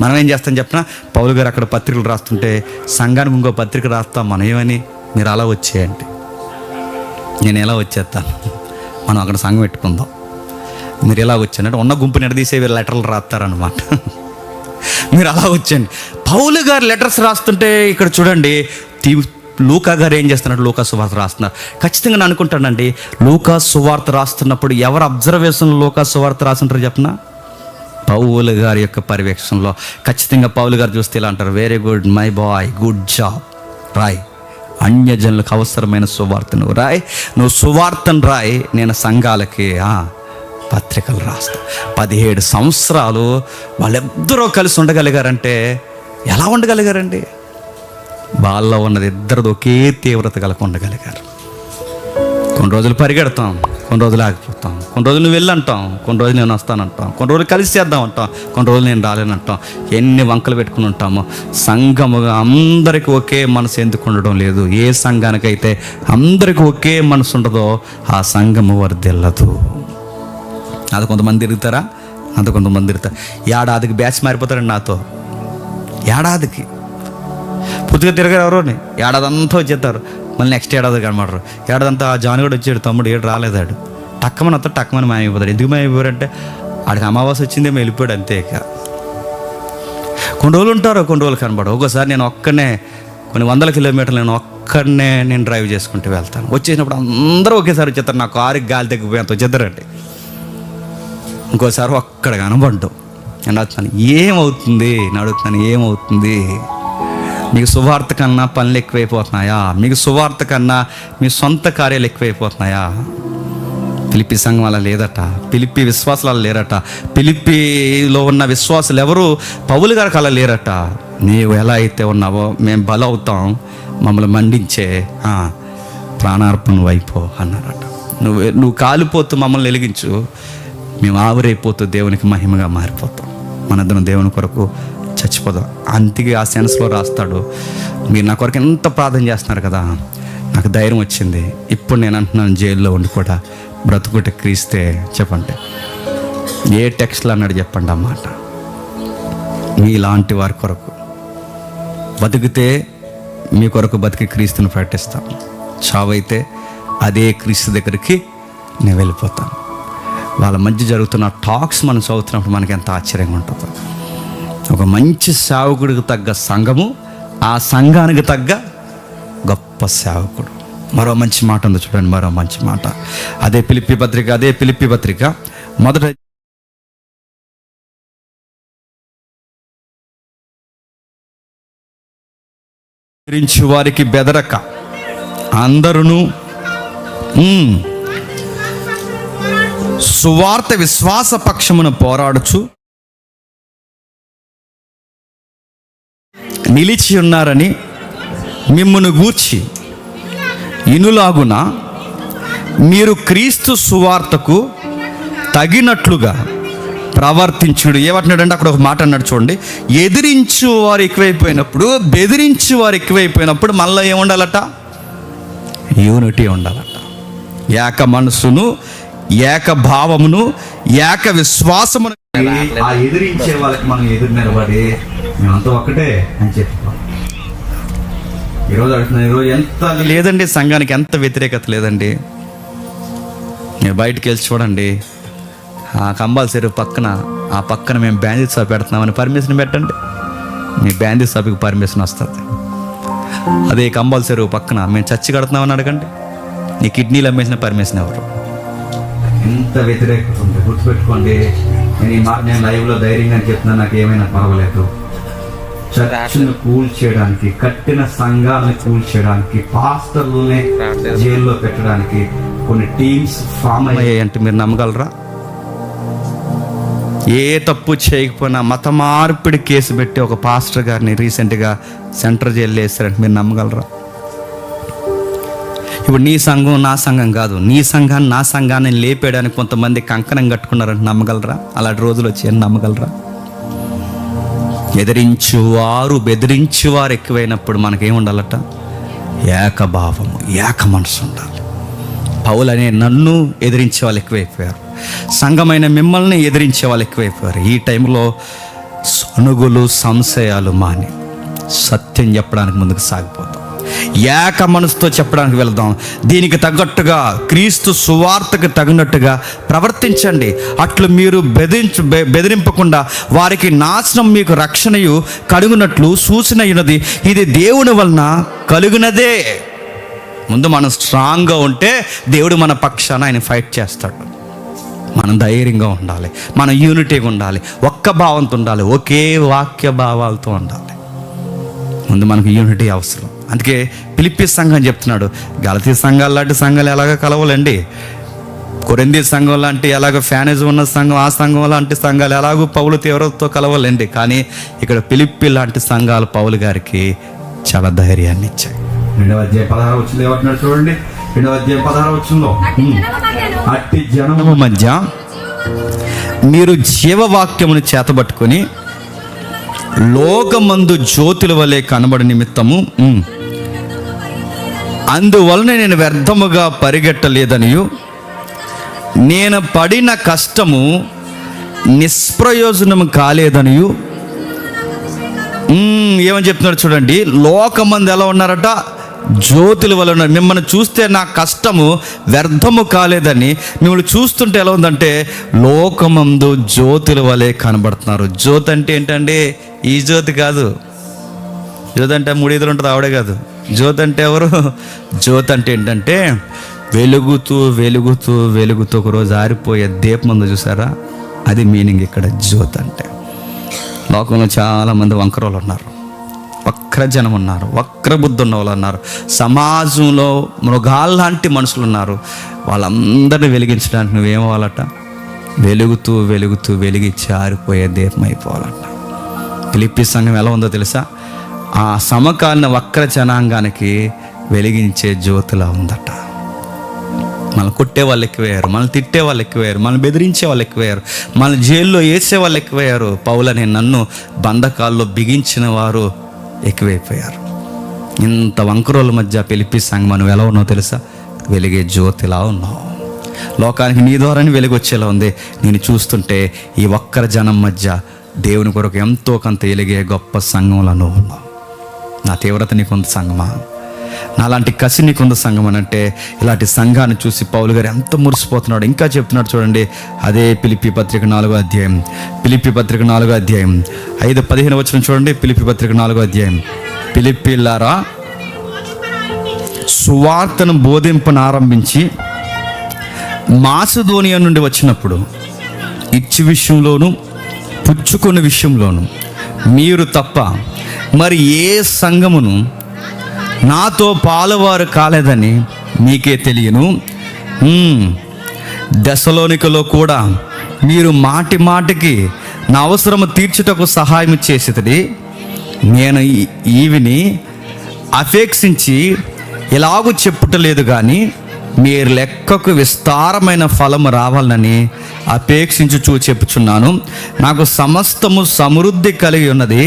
మనం ఏం చేస్తాం చెప్పిన, పౌలు గారు అక్కడ పత్రికలు రాస్తుంటే సంఘానికి ఇంకో పత్రిక రాస్తాం. మనం ఏమని, మీరు అలా వచ్చేయండి, నేను ఎలా వచ్చేస్తాను, మనం అక్కడ సంఘం పెట్టుకుందాం, మీరు ఎలా వచ్చానంటే ఉన్న గుంపు నిడదీసే వీళ్ళు లెటర్లు రాస్తారనమాట. మీరు అలా వచ్చేయండి. పౌలు గారు లెటర్స్ రాస్తుంటే ఇక్కడ చూడండి లూకా గారు ఏం చేస్తున్నారు, లూకా సువార్త రాస్తున్నారు. ఖచ్చితంగా నేను అనుకుంటానండి, లూకా సువార్త రాస్తున్నప్పుడు ఎవరు అబ్జర్వేషన్లో లూకా సువార్త రాస్తుంటారు చెప్పిన? పౌలు గారి యొక్క పర్యవేక్షణలో. ఖచ్చితంగా పౌలు గారు చూస్తే ఇలా అంటారు, very good my boy, good job, రాయ్, అన్యజనులకు అవసరమైన సువార్తను రాయ్, నువ్వు సువార్తను రాయ్, నేను సంఘాలకి పత్రికలు రాస్తా. 17 సంవత్సరాలు వాళ్ళిద్దరూ కలిసి ఉండగలిగారంటే ఎలా ఉండగలిగారండి? వాళ్ళలో ఉన్నది ఇద్దరిది ఒకే తీవ్రత కలిగి ఉండగలిగారు. కొన్ని రోజులు పరిగెడతాం, కొన్ని రోజులు ఆగిపోతాం, కొన్ని రోజులు నువ్వు వెళ్ళంటాం, కొన్ని రోజులు నేను వస్తానంటాం, కొన్ని రోజులు కలిసి చేద్దాం అంటాం, కొన్ని రోజులు నేను రాలేనంటాం. ఎన్ని వంకలు పెట్టుకుని ఉంటామో. సంఘముగా అందరికీ ఒకే మనసు ఎందుకు ఉండడం లేదు? ఏ సంఘానికైతే అందరికీ ఒకే మనసు ఉండదో ఆ సంఘము వర్ధిల్లదు. అది కొంతమంది తిరుగుతారా, అంత కొంతమంది తిరుగుతారు. ఏడాదికి బ్యాచ్ మారిపోతారండి నాతో. ఏడాదికి పూర్తిగా తిరగారు ఎవరోని, ఏడాది అంతా వచ్చేస్తారు, మళ్ళీ నెక్స్ట్ ఏడాది కనబడరు. ఏడాదంతా జాని కూడా వచ్చాడు, తమ్ముడు ఏడు రాలేదాడు, టక్కమని వస్తాడు, టక్కమని మాయమైపోతాడు. ఎందుకు మాయమైపోయారంటే ఆడికి అమావాస్య వచ్చిందేమో వెళ్ళిపోయాడు అంతే. ఇక కొన్ని రోజులు ఉంటారు, కొన్ని రోజులు కనబడు. ఒక్కోసారి నేను ఒక్కనే కొన్ని 100 కిలోమీటర్లు నేను డ్రైవ్ చేసుకుంటూ వెళ్తాను. వచ్చేసినప్పుడు అందరూ ఒకేసారి వచ్చేస్తారు, నా కారుకి గాలి తగ్గిపోయేంత వచ్చేస్తారండి. ఇంకోసారి ఒక్కడ కనబడ్డం. నేను అడుగుతాను ఏమవుతుంది? మీకు సువార్త కన్నా పనులు ఎక్కువైపోతున్నాయా? మీకు సువార్త కన్నా మీ సొంత కార్యాలు ఎక్కువైపోతున్నాయా? ఫిలిప్పీ సంఘం అలా లేదట, ఫిలిప్పీ విశ్వాసాలు అలా లేరట, ఫిలిప్పీలో ఉన్న విశ్వాసులు ఎవరు పౌలు గారికి అలా లేరట. నీవు ఎలా అయితే ఉన్నావో మేము బలవుతాం, మమ్మల్ని మండించే ప్రాణార్పణ వైపో అన్నారట. నువ్వు కాలిపోతూ మమ్మల్ని వెలిగించు, మేము ఆవిరైపోతూ దేవునికి మహిమగా మారిపోతాం, మనందరం దేవుని కొరకు చచ్చిపోదాం. అంతికి ఆ సెన్స్లో రాస్తాడు, మీరు నా కొరకు ఎంత ప్రార్థన చేస్తున్నారు కదా, నాకు ధైర్యం వచ్చింది. ఇప్పుడు నేను అంటున్నాను, జైల్లో ఉండి కూడా బ్రతుకుట క్రీస్తే. చెప్పండి, ఏ టెక్స్ట్లో అన్నాడు చెప్పండి అన్నమాట. మీలాంటి వారి కొరకు బతికితే మీ కొరకు బతికి క్రీస్తుని ప్రకటిస్తాను, చావైతే అదే క్రీస్తు దగ్గరికి నేను వెళ్ళిపోతాను. వాళ్ళ మధ్య జరుగుతున్న టాక్స్ మనం చదువుతున్నప్పుడు మనకి ఎంత ఆశ్చర్యంగా ఉంటుందో. ఒక మంచి సేవకుడికి తగ్గ సంఘము, ఆ సంఘానికి తగ్గ గొప్ప సేవకుడు. మరో మంచి మాట ఉంది చూడండి, మరో మంచి మాట. అదే ఫిలిప్పీ పత్రిక మొదట గురించి వారికి బెదరక అందరూ సువార్త విశ్వాస పక్షమును పోరాడుచు నిలిచి ఉన్నారని మిమ్మును గూర్చి ఇనులాగున మీరు క్రీస్తు సువార్తకు తగినట్లుగా ప్రవర్తించుడు. ఏమంటున్నాడంటే అక్కడ ఒక మాట అన్నాడు చూడండి, ఎదిరించు వారు ఎక్కువైపోయినప్పుడు, బెదిరించు వారు ఎక్కువైపోయినప్పుడు మళ్ళీ ఏముండాలట? యూనిటీ ఉండాలట. ఏక మనసును, ఏక భావమును, ఏక విశ్వాసమును. ఆ ఎదిరించే వాళ్ళకి మనం ఎదురు నిలబడి మేమంతా ఒక్కటే అని చెప్పుకోవాలి. ఈరోజు అడుగుతున్నాను, ఈరోజు ఎంత లేదండి, సంఘానికి ఎంత వ్యతిరేకత లేదండి. మీరు బయటకు వెళ్ళి చూడండి, ఆ కంపల్సరీ ఆ పక్కన మేము బ్యాండీ షాప్ పెడుతున్నామని పర్మిషన్ పెట్టండి, మీ బ్యాండీ షాప్కి పర్మిషన్ వస్తుంది. అదే కంపల్సరీ పక్కన మేము చర్చి కడుతున్నామని అడగండి, నీ కిడ్నీలు అమ్మేసిన పర్మిషన్ ఎవరు? ఎంత వ్యతిరేకత ఉంది. గుర్తుపెట్టుకోండి, నేను లైవ్లో ధైర్యంగా చెప్తున్నా, నాకు ఏమైనా పర్వాలేదు. చర్చిని కూల్చేయడానికి, కట్టిన సంఘాలను కూల్చేయడానికి, పాస్టర్లని జైల్లో పెట్టడానికి కొన్ని టీమ్స్ ఫామ్ అయ్యాయంటే మీరు నమ్మగలరా? ఏ తప్పు చేయకపోయినా మత మార్పిడి కేసు పెట్టి ఒక పాస్టర్ గారిని రీసెంట్గా సెంట్రల్ జైల్లో వేస్తారంటే మీరు నమ్మగలరా? ఇప్పుడు నీ సంఘం నా సంఘం కాదు, నీ సంఘాన్ని నా సంఘాన్ని లేపేయడానికి కొంతమంది కంకణం కట్టుకున్నారంటే నమ్మగలరా? అలాంటి రోజులు వచ్చాయని నమ్మగలరా? బెదిరించువారు ఎక్కువైనప్పుడు మనకేముండాలట? ఏకభావము, ఏక మనసు ఉండాలి. పౌలు అనే నన్ను ఎదిరించే వాళ్ళు ఎక్కువైపోయారు, సంఘమైన మిమ్మల్ని ఎదిరించే వాళ్ళు ఎక్కువైపోయారు. ఈ టైంలో సనుగులు, సంశయాలు మాని సత్యం చెప్పడానికి ముందుకు సాగిపోతాం. ఏక మనసుతో చెప్పడానికి వెళ్దాం. దీనికి తగ్గట్టుగా, క్రీస్తు సువార్తకు తగినట్టుగా ప్రవర్తించండి. అట్లు మీరు బెదిరింపకుండా వారికి నాశనం మీకు రక్షణయు కలుగునట్లు సూచనయున్నది. ఇది దేవుని వలన కలుగునదే. ముందు మనం స్ట్రాంగ్గా ఉంటే దేవుడు మన పక్షాన ఆయన ఫైట్ చేస్తాడు. మనం ధైర్యంగా ఉండాలి, మనం యూనిటీగా ఉండాలి, ఒక్క భావంతో ఉండాలి, ఒకే వాక్య భావాలతో ఉండాలి. ముందు మనకు యూనిటీ అవసరం. అందుకే ఫిలిప్పీ సంఘం చెప్తున్నాడు, గలతీ సంఘాలు లాంటి సంఘాలు ఎలాగ కలవాలండి, కొరింథీ సంఘం లాంటి ఎలాగ ఫ్యానిజం ఉన్న సంఘం, ఆ సంఘం లాంటి సంఘాలు ఎలాగో పౌలు తీవ్రతతో కలవాలండి. కానీ ఇక్కడ ఫిలిప్పీ లాంటి సంఘాలు పౌలు గారికి చాలా ధైర్యాన్ని ఇచ్చాయి. 2వ అధ్యాయం 16 వచ్చింది ఏమంటున్నాడు చూడండి. 2వ అధ్యాయం 16 వచ్చిందో, అట్టి జనము మధ్య మీరు జీవవాక్యమును చేతబట్టుకొని లోకమందు జ్యోతుల వలె కనబడి నిమిత్తము అందువలన నేను వ్యర్థముగా పరిగెట్టలేదనియు నేను పడిన కష్టము నిష్ప్రయోజనము కాలేదనియు. ఏమని చెప్తున్నాడు చూడండి, లోకమంది ఎలా ఉన్నారట? జ్యోతుల వల్ల ఉన్నారు. మిమ్మల్ని చూస్తే నా కష్టము వ్యర్థము కాలేదని, మిమ్మల్ని చూస్తుంటే ఎలా ఉందంటే లోకమందు జ్యోతుల వలె కనబడుతున్నారు. జ్యోతి అంటే ఏంటండి? ఈ జ్యోతి కాదు. జ్యోతి అంటే 3 ఈదులు ఉంటుంది ఆవిడే కాదు. జ్యోతి అంటే ఎవరు? జ్యోతి అంటే ఏంటంటే వెలుగుతూ వెలుగుతూ వెలుగుతూ ఒకరోజు ఆరిపోయే దీపం ఉందో చూసారా, అది మీనింగ్ ఇక్కడ జ్యోతి అంటే. లోకంలో చాలామంది వంకరోళ్ళు ఉన్నారు, వక్రజనం ఉన్నారు, వక్రబుద్ధి ఉన్న వాళ్ళు ఉన్నారు, సమాజంలో మృగాల్లాంటి మనుషులు ఉన్నారు. వాళ్ళందరినీ వెలిగించడానికి నువ్వేమవ్వాలట? వెలుగుతూ వెలుగుతూ వెలిగించి ఆరిపోయే దీపం అయిపోవాలట. ఫిలిప్పీ సంఘం ఎలా ఉందో తెలుసా? ఆ సమకాలీన వక్ర జనాంగానికి వెలిగించే జ్యోతిలా ఉందట. మనం కొట్టే వాళ్ళు ఎక్కువయ్యారు, మనం తిట్టే వాళ్ళు ఎక్కువయ్యారు, మనం బెదిరించే వాళ్ళు ఎక్కువయ్యారు, మన జైల్లో వేసే వాళ్ళు ఎక్కువయ్యారు. పౌలని నన్ను బంధకాల్లో బిగించిన వారు ఎక్కువైపోయారు. ఇంత వంకరోళ్ళ మధ్య ఫిలిప్పీ సంఘం మనం ఎలా ఉన్నావు తెలుసా? వెలిగే జ్యోతిలా ఉన్నావు. లోకానికి నీ ద్వారానే వెలుగు వచ్చేలా ఉంది. నేను చూస్తుంటే ఈ వక్ర జనం మధ్య దేవుని కొరకు ఎంతో కొంత వెలిగే గొప్ప సంఘంలో నువ్వు ఉన్నావు. నా తీవ్రత నీకుంది సంఘమా? నాలాంటి కసి నీకుంది సంఘం అని అంటే, ఇలాంటి సంఘాన్ని చూసి పౌలు గారు ఎంత మురిసిపోతున్నాడు. ఇంకా చెప్తున్నాడు చూడండి, అదే ఫిలిప్పీ పత్రిక 4వ అధ్యాయం, ఫిలిప్పీ పత్రిక 4వ అధ్యాయం 5:15 వచనం చూడండి. ఫిలిప్పీ పత్రిక 4వ అధ్యాయం, ఫిలిప్పీలారా సువార్తను బోధింపనారంభించి మాసిదోనియా నుండి వచ్చినప్పుడు ఇచ్చి విషయంలోను పుచ్చుకున్న విషయంలోను మీరు తప్ప మరి ఏ సంఘమును నాతో పాలువారు కాలేదని మీకే తెలియను. దెసలోనికలో కూడా మీరు మాటి మాటికి నా అవసరము తీర్చుటకు సహాయం చేసేది. నేను ఈవిని అపేక్షించి ఎలాగూ చెప్పుటలేదు, కానీ మీరు లెక్కకు విస్తారమైన ఫలము రావాలని అపేక్షించుచూ చెప్పుచున్నాను. నాకు సమస్తము సమృద్ధి కలిగి ఉన్నది.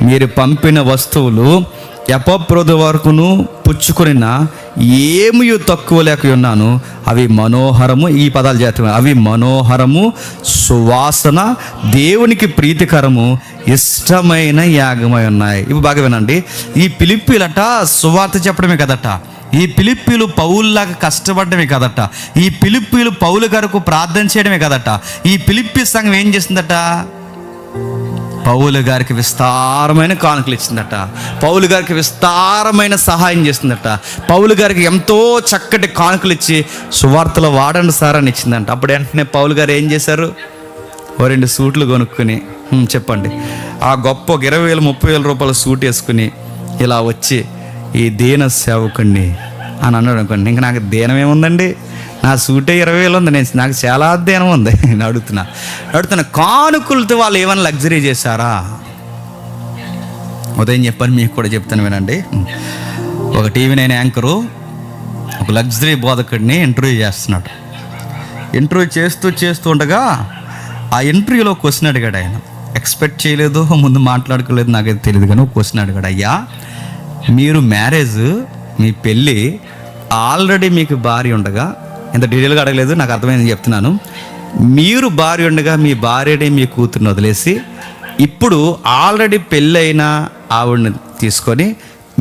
మీరు పంపిన వస్తువులు ఎపప్రోదు వరకును పుచ్చుకొనిన ఏమీ తక్కువ లేక ఉన్నాను. అవి మనోహరము, ఈ పదాలు చేత, అవి మనోహరము, సువాసన, దేవునికి ప్రీతికరము, ఇష్టమైన యాగమై ఉన్నాయి. ఇవి బాగా వినండి. ఈ ఫిలిప్పీలట సువార్త చెప్పడమే కదట, ఈ ఫిలిప్పీలు పౌలులాగా కష్టపడమే కదట, ఈ ఫిలిప్పీలు పౌలు గారికి ప్రార్థన చేయడమే కదట, ఈ ఫిలిప్పీ సంఘం ఏం చేసిందట, పౌలు గారికి విస్తారమైన కానుకలు ఇచ్చిందట, పౌలు గారికి విస్తారమైన సహాయం చేసిందట, పౌలు గారికి ఎంతో చక్కటి కానుకలు ఇచ్చి సువార్తలో వాడండి సార్ అని ఇచ్చిందంట. అప్పుడు వెంటనే పౌలు గారు ఏం చేశారు, ఓ 2 సూట్లు కొనుక్కుని, చెప్పండి, ఆ గొప్ప 20,000 30,000 రూపాయల సూట్ వేసుకుని ఇలా వచ్చి ఈ దీన సేవకుడిని అని అన్నాడు అనుకోండి. ఇంకా నాకు దీనం ఏముందండి, నా సూటే 20,000 ఉంది, నాకు చాలా దీనం ఉంది. నేను అడుగుతున్నా కానుకలతో వాళ్ళు ఏమైనా లగ్జరీ చేశారా? ఉదయం చెప్పని మీకు కూడా చెప్తాను వినండి. ఒక టీవీ 9 యాంకరు ఒక లగ్జరీ బోధకుడిని ఇంటర్వ్యూ చేస్తున్నాడు. ఇంటర్వ్యూ చేస్తూ ఉండగా ఆ ఇంటర్వ్యూలో క్వశ్చన్ అడిగాడు. ఆయన ఎక్స్పెక్ట్ చేయలేదు, ముందు మాట్లాడుకోలేదు, నాకైతే తెలియదు, కానీ క్వశ్చన్ అడిగాడు, అయ్యా మీరు మ్యారేజ్, మీ పెళ్ళి ఆల్రెడీ మీకు భార్య ఉండగా, ఇంత డీటెయిల్గా అడగలేదు, నాకు అర్థమైంది చెప్తున్నాను, మీరు భార్య ఉండగా మీ భార్యని మీ కూతుర్ని వదిలేసి ఇప్పుడు ఆల్రెడీ పెళ్ళైన ఆవిడని తీసుకొని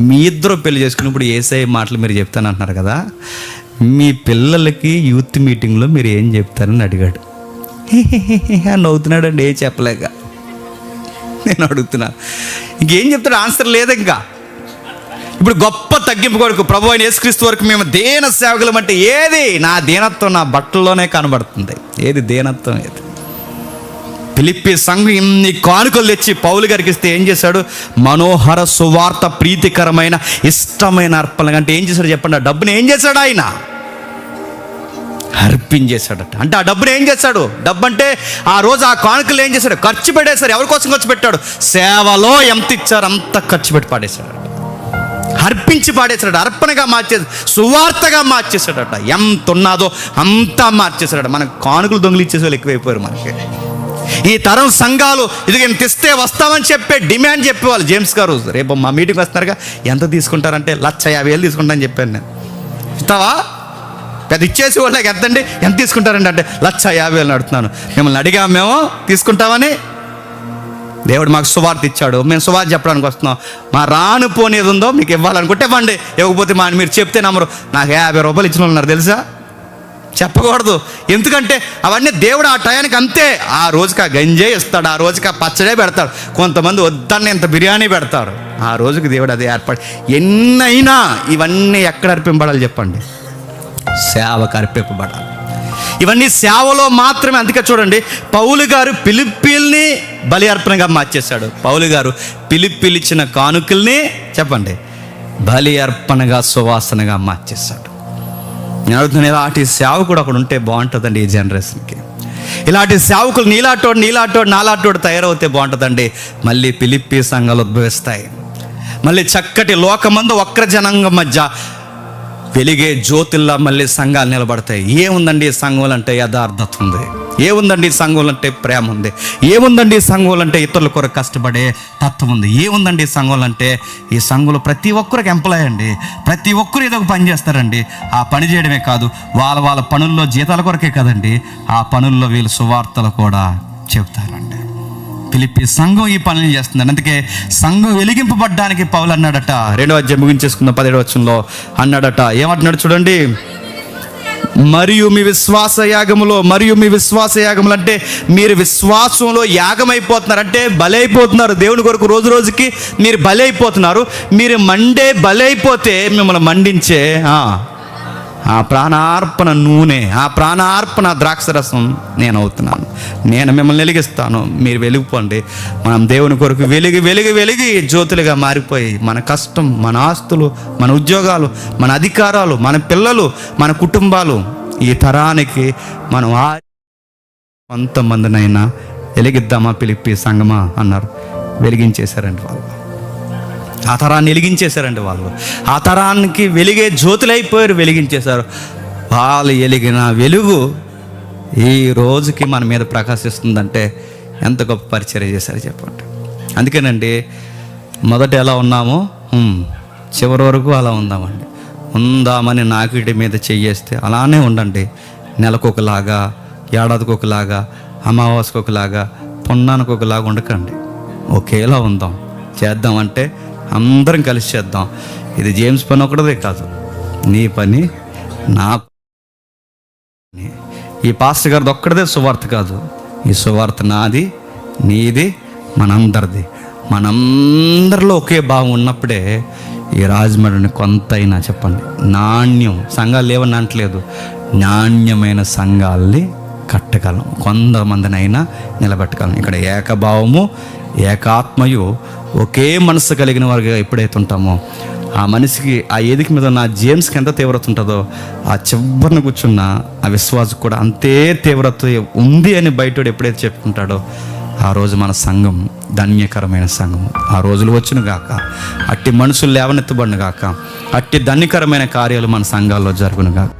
మీ ఇద్దరు పెళ్లి చేసుకుని ఇప్పుడు యేసయ్య మాటలు మీరు చెప్తానంటున్నారు కదా, మీ పిల్లలకి యూత్ మీటింగ్లో మీరు ఏం చెప్తారని అడిగాడు. నవ్వుతున్నాడు అండి, ఏం చెప్పలేక. నేను అడుగుతున్నా, ఇంకేం చెప్తాడు, ఆన్సర్ లేదు. ఇంకా ఇప్పుడు గొప్ప తగ్గింపు కొరకు ప్రభు అయిన యేసుక్రీస్తు వరకు మేము దీన సేవకులం అంటే ఏది? నా దీనత్వం నా బట్టల్లోనే కనబడుతుంది. ఏది దీనత్వం? ఏది? ఫిలిప్పీ సంఘం ఇన్ని కానుకలు తెచ్చి పౌలు గారికి ఇస్తే ఏం చేశాడు? మనోహర, సువార్త, ప్రీతికరమైన, ఇష్టమైన అర్పణ అంటే ఏం చేశాడు చెప్పండి? ఆ డబ్బుని ఏం చేశాడు? ఆయన అర్పించేశాడట. అంటే ఆ డబ్బుని ఏం చేశాడు? డబ్బు అంటే ఆ రోజు ఆ కానుకలు ఏం చేశాడు? ఖర్చు పెట్టేశాడు. ఎవరి కోసం ఖర్చు పెట్టాడు? సేవలో ఎంత ఇచ్చారు అంత ఖర్చు పెట్టి పాడేశాడు, అర్పించి పాడేశాడు, అర్పణగా మార్చేసి సువార్తగా మార్చేశాడట. ఎంత ఉన్నదో అంతా మార్చేశాడట. మనకు కానుకలు దొంగలు ఇచ్చేసే వాళ్ళు ఎక్కువైపోయారు మనకి. ఈ తరం సంఘాలు ఇది ఎంత ఇస్తే వస్తామని చెప్పే డిమాండ్ చెప్పేవాళ్ళు. జేమ్స్ గారు రేపు మా మీటింగ్ వస్తున్నారుగా, ఎంత తీసుకుంటారంటే 150,000 తీసుకుంటానని చెప్పాను నేను. ఇస్తావా? పెద్ద ఇచ్చేసి వాళ్ళకి ఎంతండి, ఎంత తీసుకుంటారండి అంటే 150,000 అడుగుతున్నాను. మిమ్మల్ని అడిగా మేము తీసుకుంటామని. దేవుడు మాకు సువార్త ఇచ్చాడు, మేము సువార్త చెప్పడానికి వస్తున్నాం. మా రాను పోనేది ఉందో మీకు ఇవ్వాలనుకుంటే ఇవ్వండి, ఇవ్వకపోతే మీరు చెప్తే నమ్మరు. నాకు 50 రూపాయలు ఇచ్చిన ఉన్నారు తెలుసా? చెప్పకూడదు. ఎందుకంటే అవన్నీ దేవుడు ఆ టయానికి అంతే. ఆ రోజుకి ఆ గంజే ఇస్తాడు, ఆ రోజుకి ఆ పచ్చడే పెడతాడు. కొంతమంది వద్దన్న ఇంత బిర్యానీ పెడతారు. ఆ రోజుకి దేవుడు అది ఏర్పాటు. ఎన్నైనా ఇవన్నీ ఎక్కడ అర్పింపడాలి చెప్పండి? సేవకు అర్పింపబడాలి. ఇవన్నీ సేవలో మాత్రమే. అందుకే చూడండి, పౌలు గారు ఫిలిప్పీల్ని బలి అర్పణగా మార్చేశాడు. పౌలు గారు ఫిలిప్పీలు ఇచ్చిన కానుకల్ని చెప్పండి బలి అర్పణగా, సువాసనగా మార్చేశాడు. నేను అడుగుతున్నాను, ఇలాంటి సేవకుడు అక్కడ ఉంటే బాగుంటుందండి ఈ జనరేషన్కి. ఇలాంటి సేవకులు నీలాటోడు నాలాటోడు తయారవుతే బాగుంటుందండి. మళ్ళీ ఫిలిప్పీ సంఘాలు ఉద్భవిస్తాయి. మళ్ళీ చక్కటి లోకమందు వక్ర జనాంగం మధ్య వెలిగే జ్యోతిల్లా మళ్ళీ సంఘాలు నిలబడతాయి. ఏముందండి ఈ సంఘంలో అంటే యథార్థత ఉంది, ఏముందండి ఈ సంఘంలో అంటే ప్రేమ ఉంది, ఏముందండి ఈ సంఘంలో అంటే ఇతరుల కొరకు కష్టపడే తత్వం ఉంది, ఏముందండి ఈ సంఘంలో అంటే ఈ సంఘంలో ప్రతి ఒక్కరికి ఎంప్లాయ్ అండి, ప్రతి ఒక్కరు ఏదో ఒక పని చేస్తారండి. ఆ పని చేయడమే కాదు, వాళ్ళ పనుల్లో జీతాల కొరకే కదండి, ఆ పనుల్లో వీళ్ళు సువార్తలు కూడా చెప్తారండి. ఫిలిప్పీ సంఘం ఈ పనులు చేస్తుందండి. అందుకే సంఘం వెలిగింపబడ్డానికి పౌలు అన్నాడట, 2వ అధ్యాయం ముగించేసుకున్న 17వ వచనంలో అన్నాడట. ఏమంటున్నాడు చూడండి, మరియు మీ విశ్వాస యాగములు అంటే మీరు విశ్వాసంలో యాగమైపోతున్నారు, అంటే బలైపోతున్నారు. దేవుని కొరకు రోజు రోజుకి మీరు బలైపోతున్నారు. మీరు మండే బలైపోతే మిమ్మల్ని మండించే ఆ ప్రాణార్పణ నూనె, ఆ ప్రాణార్పణ ద్రాక్షరసం నేను అవుతున్నాను. నేను మిమ్మల్ని వెలిగిస్తాను, మీరు వెలిగిపోండి. మనం దేవుని కొరకు వెలిగి జ్యోతులుగా మారిపోయి మన కష్టం, మన ఆస్తులు, మన ఉద్యోగాలు, మన అధికారాలు, మన పిల్లలు, మన కుటుంబాలు, ఈ తరానికి మనం కొంతమందినైనా వెలిగిద్దామా ఫిలిప్పీ సంఘమా అన్నారు. వెలిగించేశారండి వాళ్ళు. ఆ తరాన్ని వెలిగించేశారండి వాళ్ళు. ఆ తరానికి వెలిగే జ్యోతులైపోయారు, వెలిగించేశారు. వాళ్ళు వెలిగిన వెలుగు ఈ రోజుకి మన మీద ప్రకాశిస్తుందంటే ఎంత గొప్ప పరిచర్య చేశారు చెప్పండి. అందుకేనండి మొదట ఎలా ఉన్నామో చివరి వరకు అలా ఉందామండి. ఉందామని నాకిటి మీద చెయ్యేస్తే అలానే ఉండండి. నెలకొకలాగా, ఏడాదికి ఒకలాగా, అమావాస్యకు ఒకలాగా, పున్నానికి ఒకలాగా ఉండకండి. ఒకేలా ఉందాం. చేద్దామంటే అందరం కలిసి చేద్దాం. ఇది జేమ్స్ పని ఒకటిదే కాదు, నీ పని, నా పని. ఈ పాస్టర్ గారిది ఒక్కడిదే సువార్త కాదు. ఈ సువార్త నాది, నీది, మనందరిది. మనందరిలో ఒకే భావం ఉన్నప్పుడే ఈ రాజమండ్రిని కొంతైనా చెప్పండి నాణ్యం, సంఘాలు లేవని అనట్లేదు, నాణ్యమైన సంఘాల్ని కట్టగలం, కొంతమందినైనా నిలబెట్టగలం. ఇక్కడ ఏకభావము, ఏకాత్మయు, ఒకే మనసు కలిగిన వారిగా ఎప్పుడైతే ఉంటామో ఆ మనిషికి, ఆ ఏదిక మీద ఉన్న జేమ్స్కి ఎంత తీవ్రత ఉంటుందో ఆ చివరిన కూర్చున్న ఆ విశ్వాసం కూడా అంతే తీవ్రత ఉంది అని బయటోడు ఎప్పుడైతే చెప్పుకుంటాడో ఆ రోజు మన సంఘం ధన్యకరమైన సంఘం. ఆ రోజులు వచ్చును గాక, అట్టి మనుషులు లేవనెత్తబడిన గాక, అట్టి ధన్యకరమైన కార్యాలు మన సంఘాల్లో జరుగును గాక.